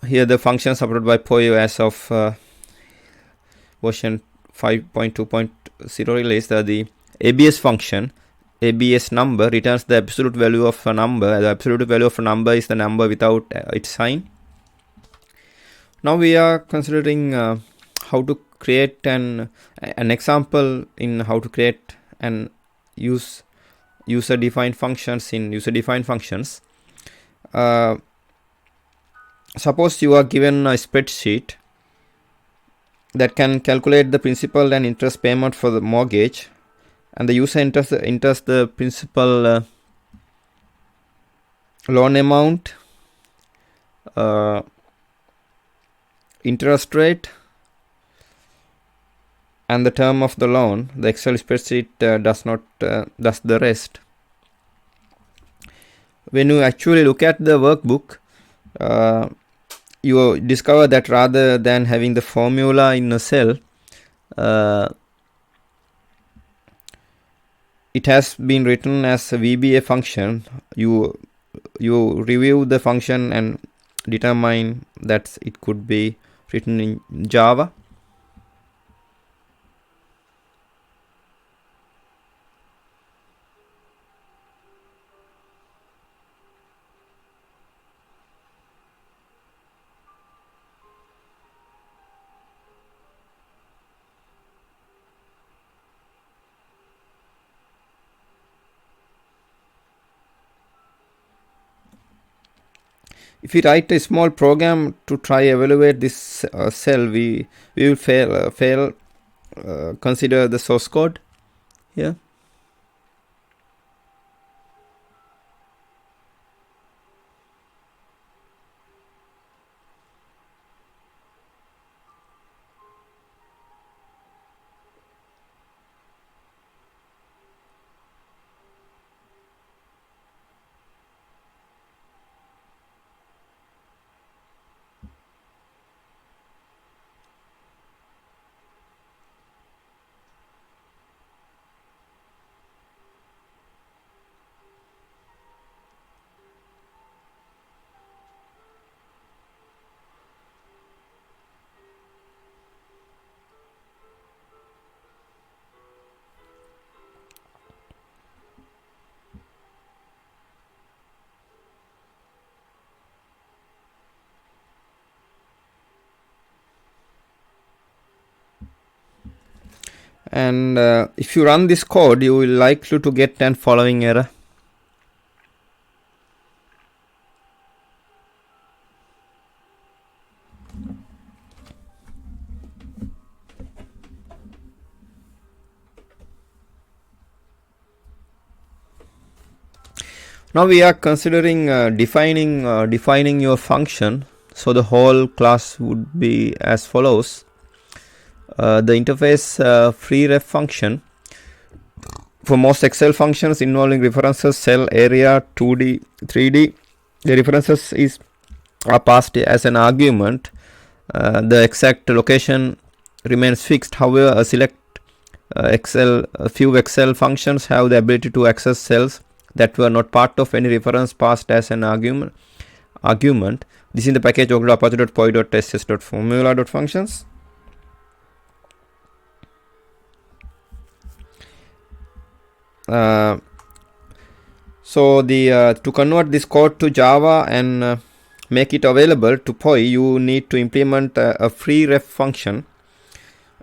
here the function supported by POI as of version 5.2.0 release, the ABS function. ABS number returns the absolute value of a number. The absolute value of a number is the number without its sign. Now we are considering how to create an example in how to create and use user-defined functions in user-defined functions. Suppose you are given a spreadsheet that can calculate the principal and interest payment for the mortgage, and the user enters the principal loan amount, interest rate, and the term of the loan. The Excel spreadsheet does the rest. When you actually look at the workbook, you discover that rather than having the formula in a cell, it has been written as a VBA function. You review the function and determine that it could be written in Java. If we write a small program to try evaluate this cell, we will fail. Consider the source code here. and if you run this code, you will likely to get an following error. Now we are considering defining your function. So the whole class would be as follows. The interface free ref function. For most Excel functions involving references, cell, area, 2D, 3D, the references are passed as an argument. The exact location remains fixed. However, a few Excel functions have the ability to access cells that were not part of any reference passed as an argument. This is in the package Apache.poi.ss.formula.functions. So to convert this code to Java and make it available to POI, you need to implement a free ref function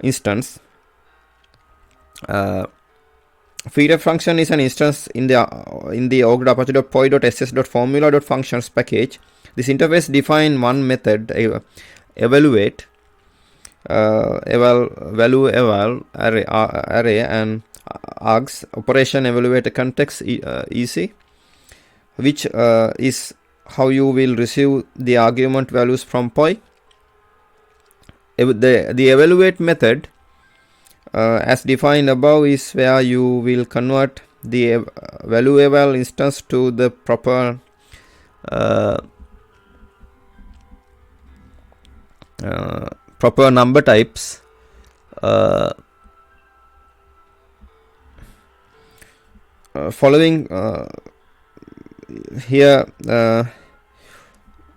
instance. Free ref function is an instance in the Apache.poi.ss.formula.functions package. This interface defines one method, evaluate, value eval array, and args operation evaluate context EC, which is how you will receive the argument values from POI. The evaluate method, as defined above, is where you will convert the value eval instance to the proper number types. Following here,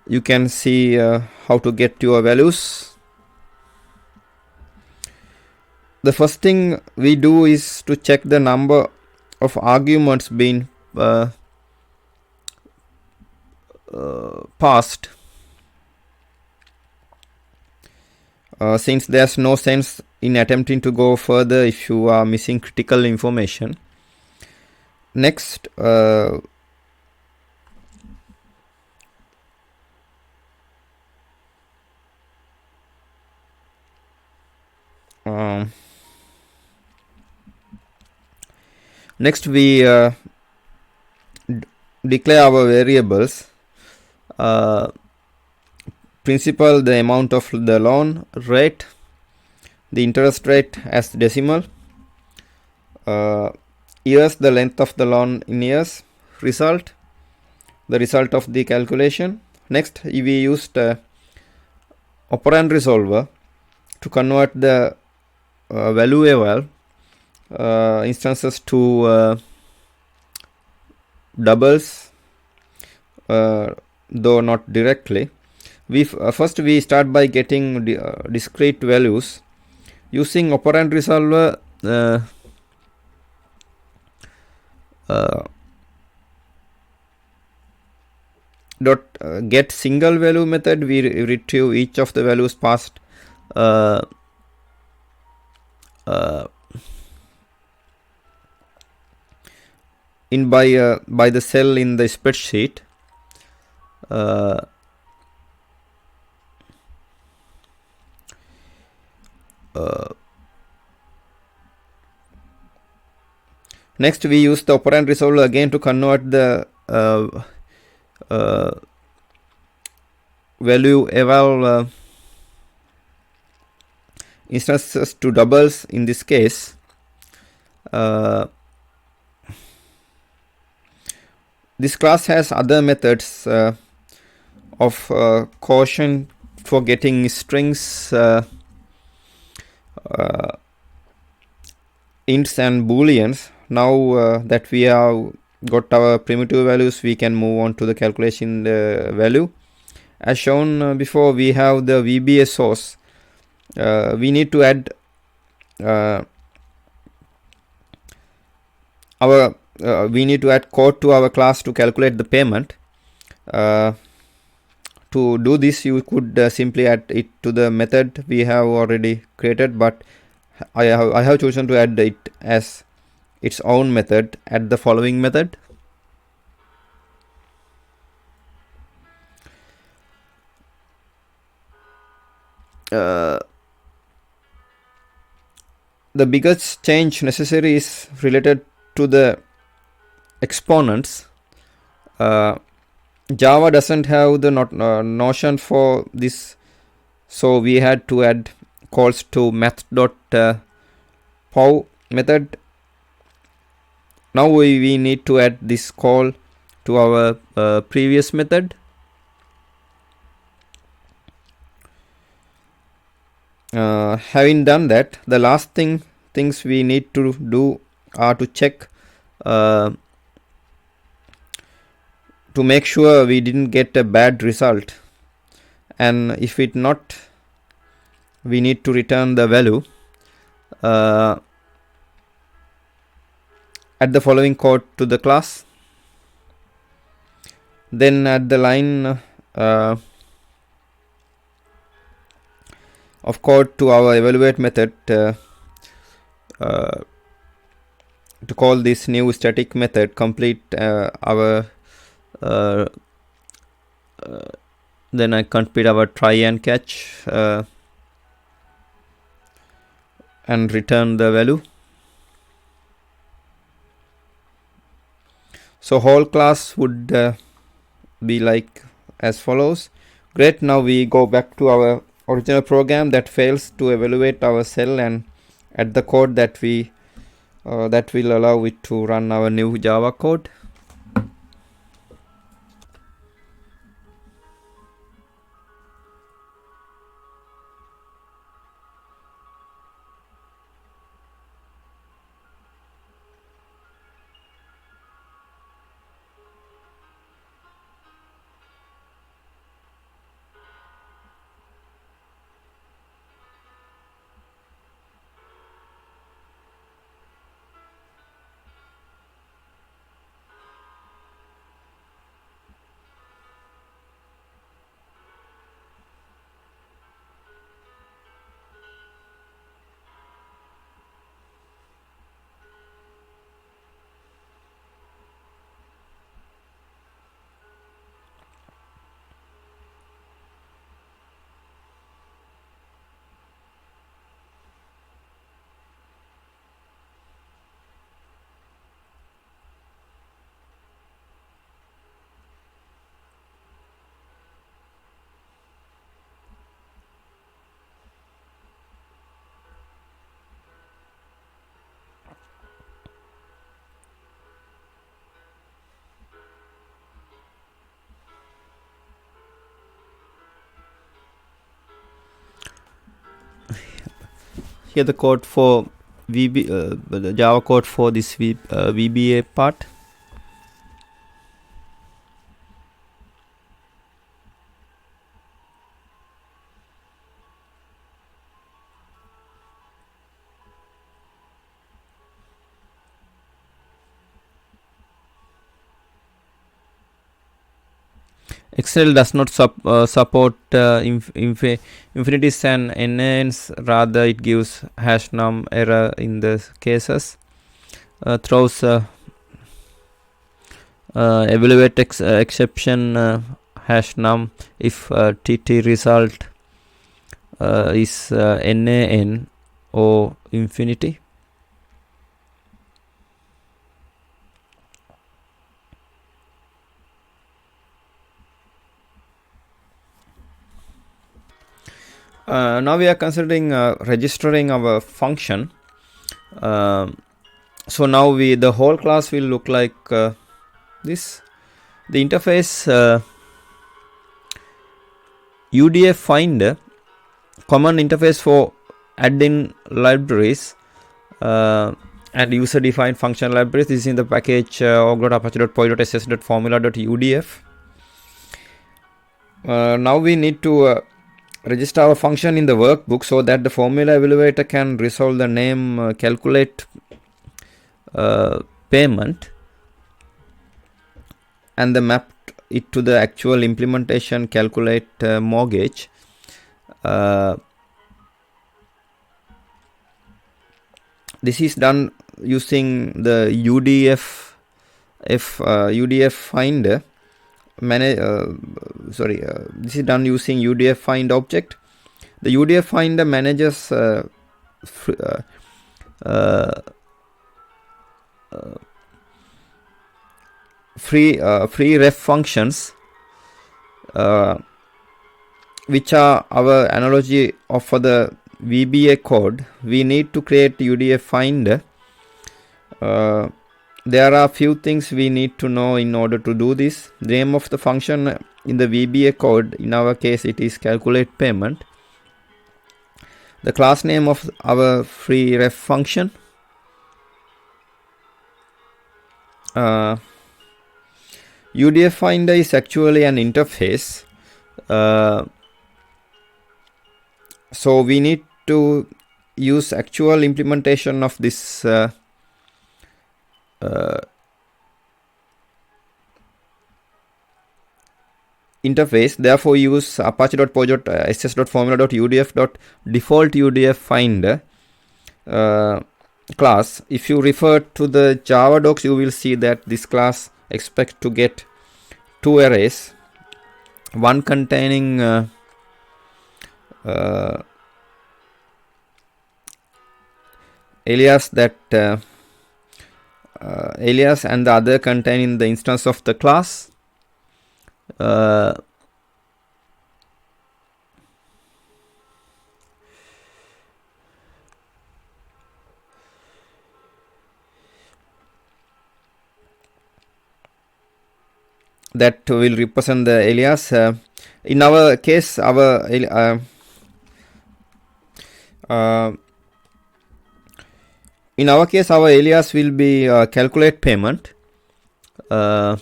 you can see how to get your values. The first thing we do is to check the number of arguments being passed. Since there's no sense in attempting to go further if you are missing critical information. Next, next we declare our variables. Principal, the amount of the loan, rate, the interest rate as decimal, years, the length of the loan in years, result, the result of the calculation. Next, we used operand resolver to convert the value eval instances to doubles, though not directly. First we start by getting discrete values using operand resolver. Get single value method, we retrieve each of the values passed in by the cell in the spreadsheet. Next, we use the operand resolver again to convert the value eval instances to doubles in this case. This class has other methods of caution for getting strings, ints and booleans. Now that we have got our primitive values, we can move on to the calculation value. As shown before, we have the VBA source. We need to add code to our class to calculate the payment. To do this, you could simply add it to the method we have already created, but I have chosen to add it as its own method. Add the following method. The biggest change necessary is related to the exponents. Java doesn't have the notion for this, so we had to add calls to math.pow method. Now we need to add this call to our previous method. Having done that, the last things we need to do are to check to make sure we didn't get a bad result, and if it not, we need to return the value. Add the following code to the class, then add the line of code to our evaluate method to call this new static method, complete our then I complete our try and catch and return the value. So whole class would be like as follows. Great, now we go back to our original program that fails to evaluate our cell and add the code that we that will allow it to run our new Java code. Here the code for the Java code for this VBA part. Excel does not support infinities and NaNs. Rather, it gives hash num error in the cases. Throws evaluate exception hash num if TT result is NaN or infinity. Now we are considering registering our function. So now the whole class will look like this. The interface UDF finder, common interface for add-in libraries and user-defined function libraries. This is in the package org.apache.poi.ss.formula.udf. Now we need to register our function in the workbook so that the formula evaluator can resolve the name calculate payment and the map it to the actual implementation calculate mortgage. This is done using the UDF finder. This is done using UDF find object. The UDF finder manages free ref functions, which are our analogy of for the VBA code. We need to create UDF finder. There are few things we need to know in order to do this. The name of the function in the VBA code, in our case it is calculate payment. The class name of our free ref function. UDF finder is actually an interface. So we need to use actual implementation of this interface. Therefore use apache.poj.ss.formula.udf.default UDF finder class. If you refer to the Java docs, you will see that this class expects to get two arrays, one containing alias and the other containing the instance of the class. That will represent the alias. In our case, our alias will be calculate payment, and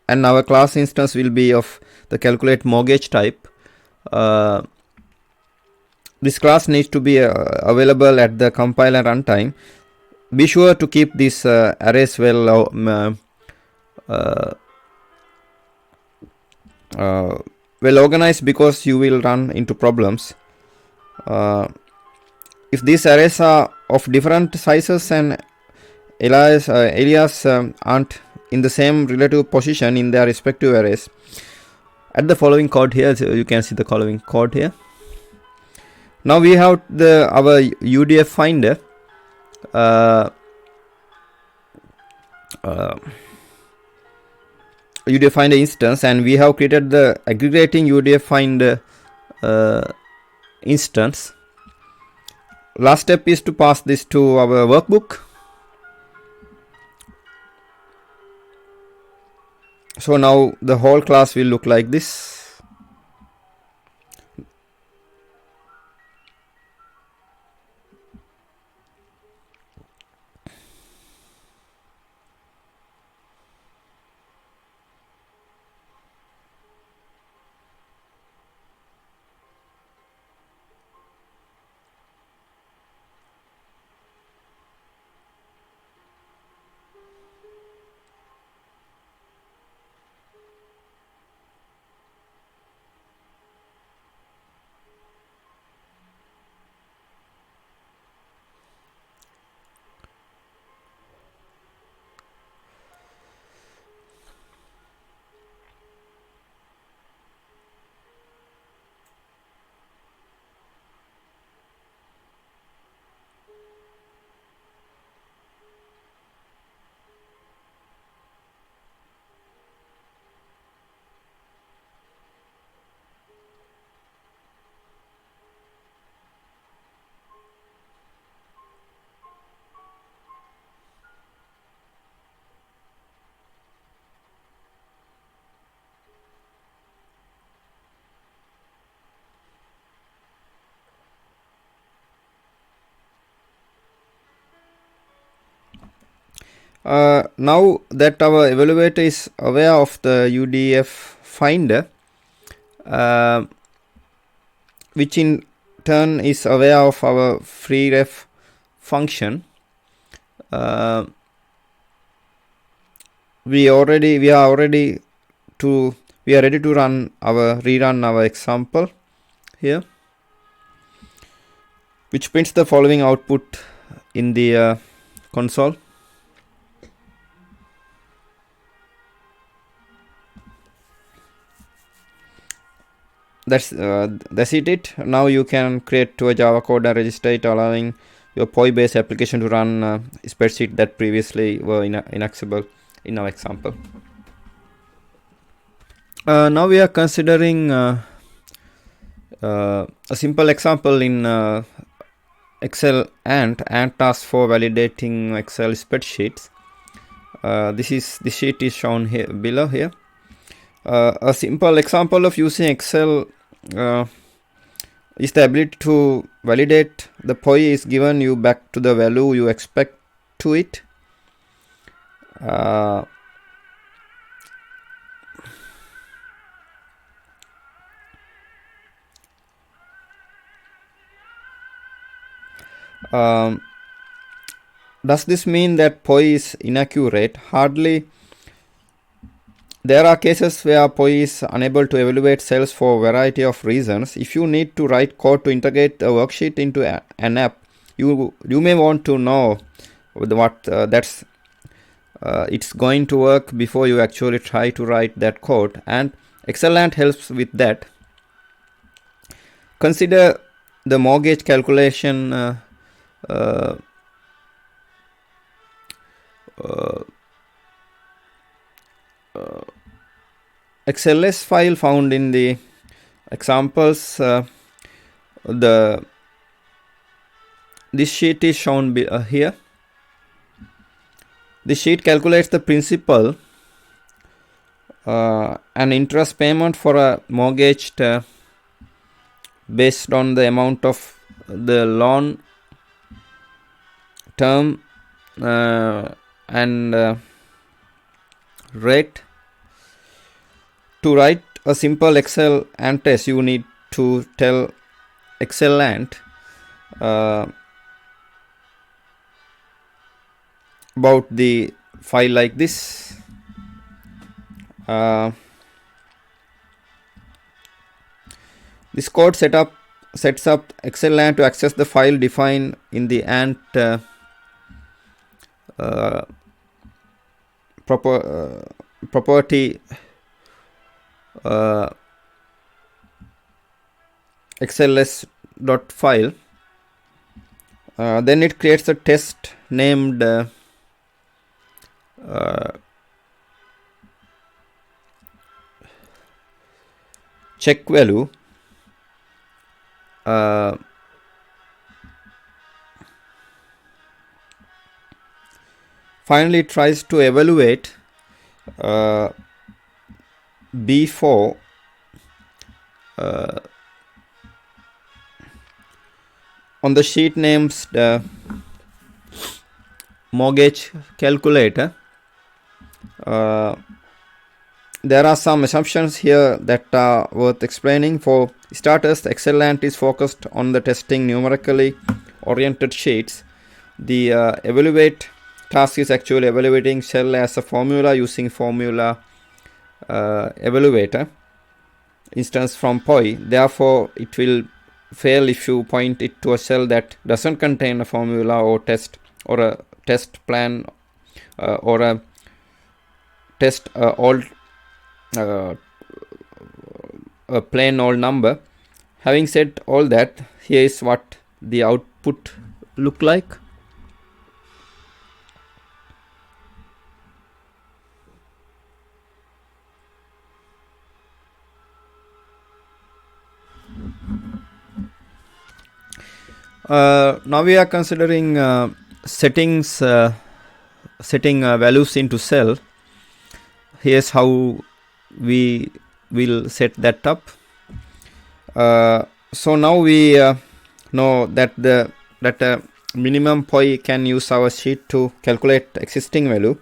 our class instance will be of the calculate mortgage type. This class needs to be available at the compiler runtime. Be sure to keep these arrays well organized, because you will run into problems. If these arrays are of different sizes and alias aren't in the same relative position in their respective arrays, add the following code here. So you can see the following code here. Now we have our UDF finder. UDF finder instance, and we have created the aggregating UDF finder instance. Last step is to pass this to our workbook. So now the whole class will look like this. Now that our evaluator is aware of the UDF finder, which in turn is aware of our free ref function, we are ready to rerun our example here, which prints the following output in the console. That's it. Now you can create to a Java code and register it, allowing your POI based application to run a spreadsheet that previously were inaccessible in our example. Now we are considering a simple example in Excel Ant task for validating Excel spreadsheets. This sheet is shown here below here. A simple example of using Excel is the ability to validate the POI is given you back to the value you expect to it. Does this mean that POI is inaccurate? Hardly. There are cases where POI is unable to evaluate cells for a variety of reasons. If you need to write code to integrate a worksheet into an app, you may want to know what it's going to work before you actually try to write that code, and Excel Ant helps with that. Consider the mortgage calculation XLS file found in the examples. This sheet is shown here. This sheet calculates the principal and interest payment for a mortgage based on the amount of the loan term and rate. To write a simple Excel Ant test, you need to tell Excel Ant about the file like this. This code sets up Excel Ant to access the file defined in the Ant property xls.file. Then it creates a test named check value. Finally, it tries to evaluate B4 on the sheet names the mortgage calculator. There are some assumptions here that are worth explaining. For starters, the Excel Ant is focused on the testing numerically oriented sheets. The evaluate task is actually evaluating cell as a formula using formula evaluator instance from POI. Therefore, it will fail if you point it to a cell that doesn't contain a formula or test or a test plan or a test a plain old number. Having said all that, here is what the output look like. Now we are considering setting values into cell. Here's how we will set that up. So now we know that a minimum POI can use our sheet to calculate existing value.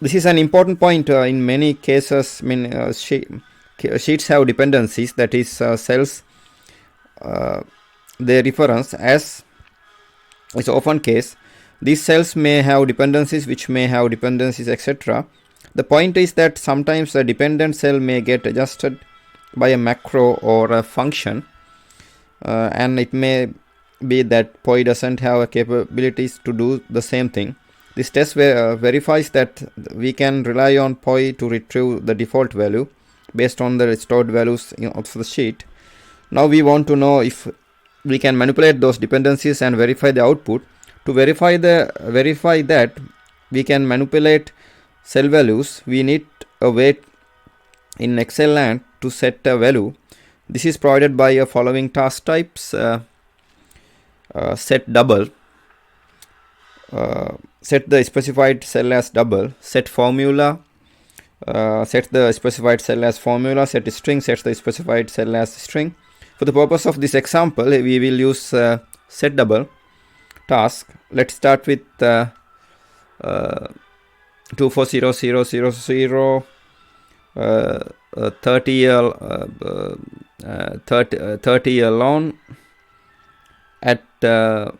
This is an important point. In many cases, sheets have dependencies, that is cells their reference, as is often case. These cells may have dependencies which may have dependencies, etc. The point is that sometimes a dependent cell may get adjusted by a macro or a function. and it may be that POI doesn't have capabilities to do the same thing. This test verifies that we can rely on POI to retrieve the default value based on the stored values of the sheet. Now we want to know if we can manipulate those dependencies and verify the output. To verify that we can manipulate cell values, we need a way in ExcelLant to set a value. This is provided by a following task types: set double, set the specified cell as double, set formula, set the specified cell as formula, set string, set the specified cell as string. For the purpose of this example, we will use set double task. Let's start with 240000 30 alone at 11%.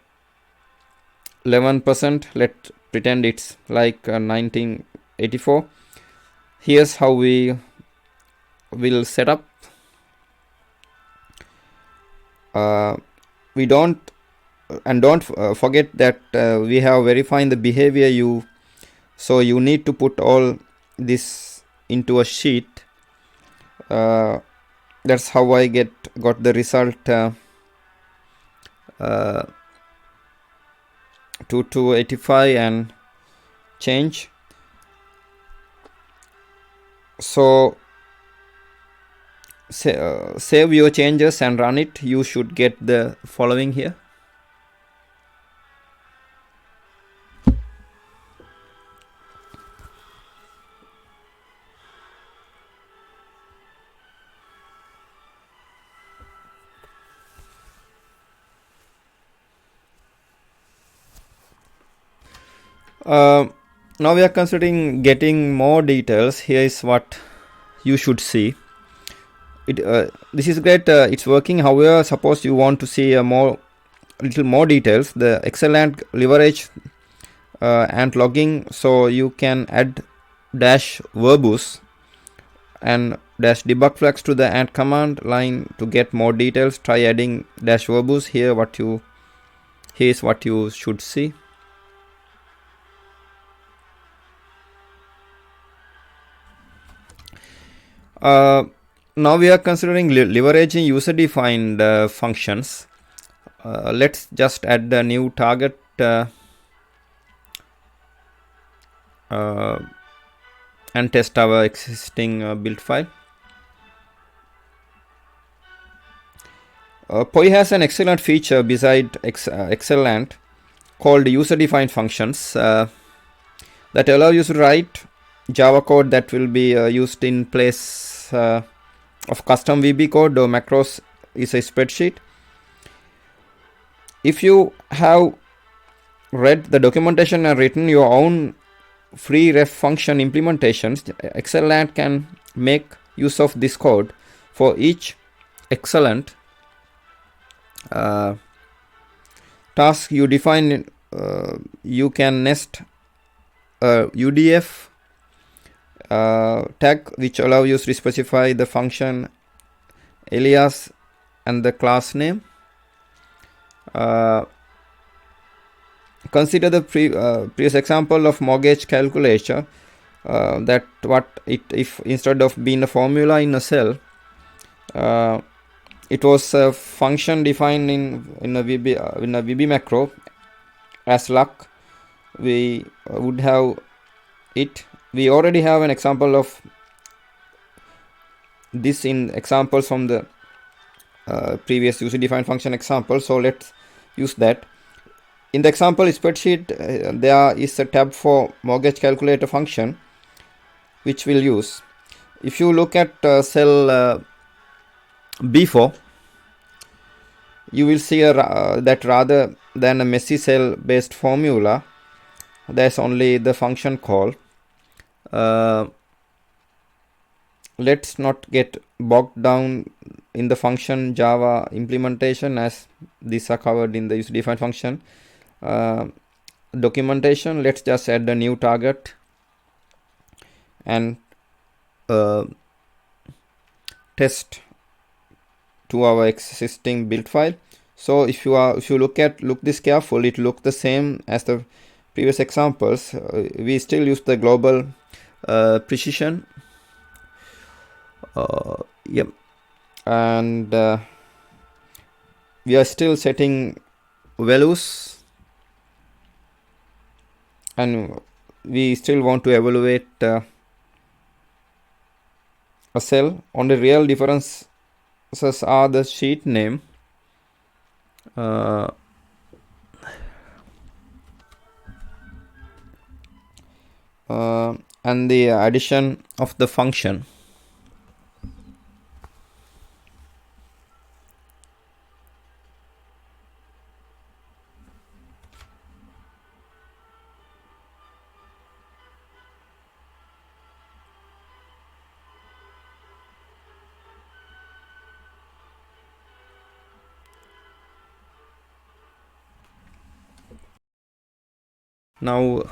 Let's pretend it's like 1984. Here's how we will set up. We don't forget that we have verified the behavior so you need to put all this into a sheet. That's how I got the result 2285 and change. So save your changes and run it. You should get the following here. Now we are considering getting more details. Here is what you should see. This is great. It's working. However, suppose you want to see little more details. The ExcelLant leverage and logging, so you can add dash verbose and dash debug flags to the ant command line to get more details. Try adding dash verbose here. Here's what you should see. Now we are considering leveraging user-defined functions. Let's just add a new target and test our existing build file. POI has an excellent feature beside ExcelLant called user-defined functions that allow you to write Java code that will be used in place of custom VB code or macros is a spreadsheet. If you have read the documentation and written your own free ref function implementations, ExcelLant can make use of this code. For each excellent task you define, you can nest a UDF tag which allow you to specify the function alias and the class name. Consider the previous example of mortgage calculator. If instead of being a formula in a cell, it was a function defined in a VB macro. As luck, we would have it. We already have an example of this in examples from the previous user-defined function example. So let's use that. In the example spreadsheet, there is a tab for mortgage calculator function, which we'll use. If you look at cell B4, you will see that rather than a messy cell-based formula, there's only the function call. Let's not get bogged down in the function Java implementation, as these are covered in the user-defined function documentation. Let's just add a new target and test to our existing build file. So if you look this carefully, it looks the same as the previous examples. We still use the global precision. Yep, and we are still setting values, and we still want to evaluate a cell. Only real differences are the sheet name and the addition of the function. Now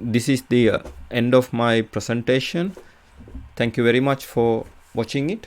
this is the end of my presentation. Thank you very much for watching it.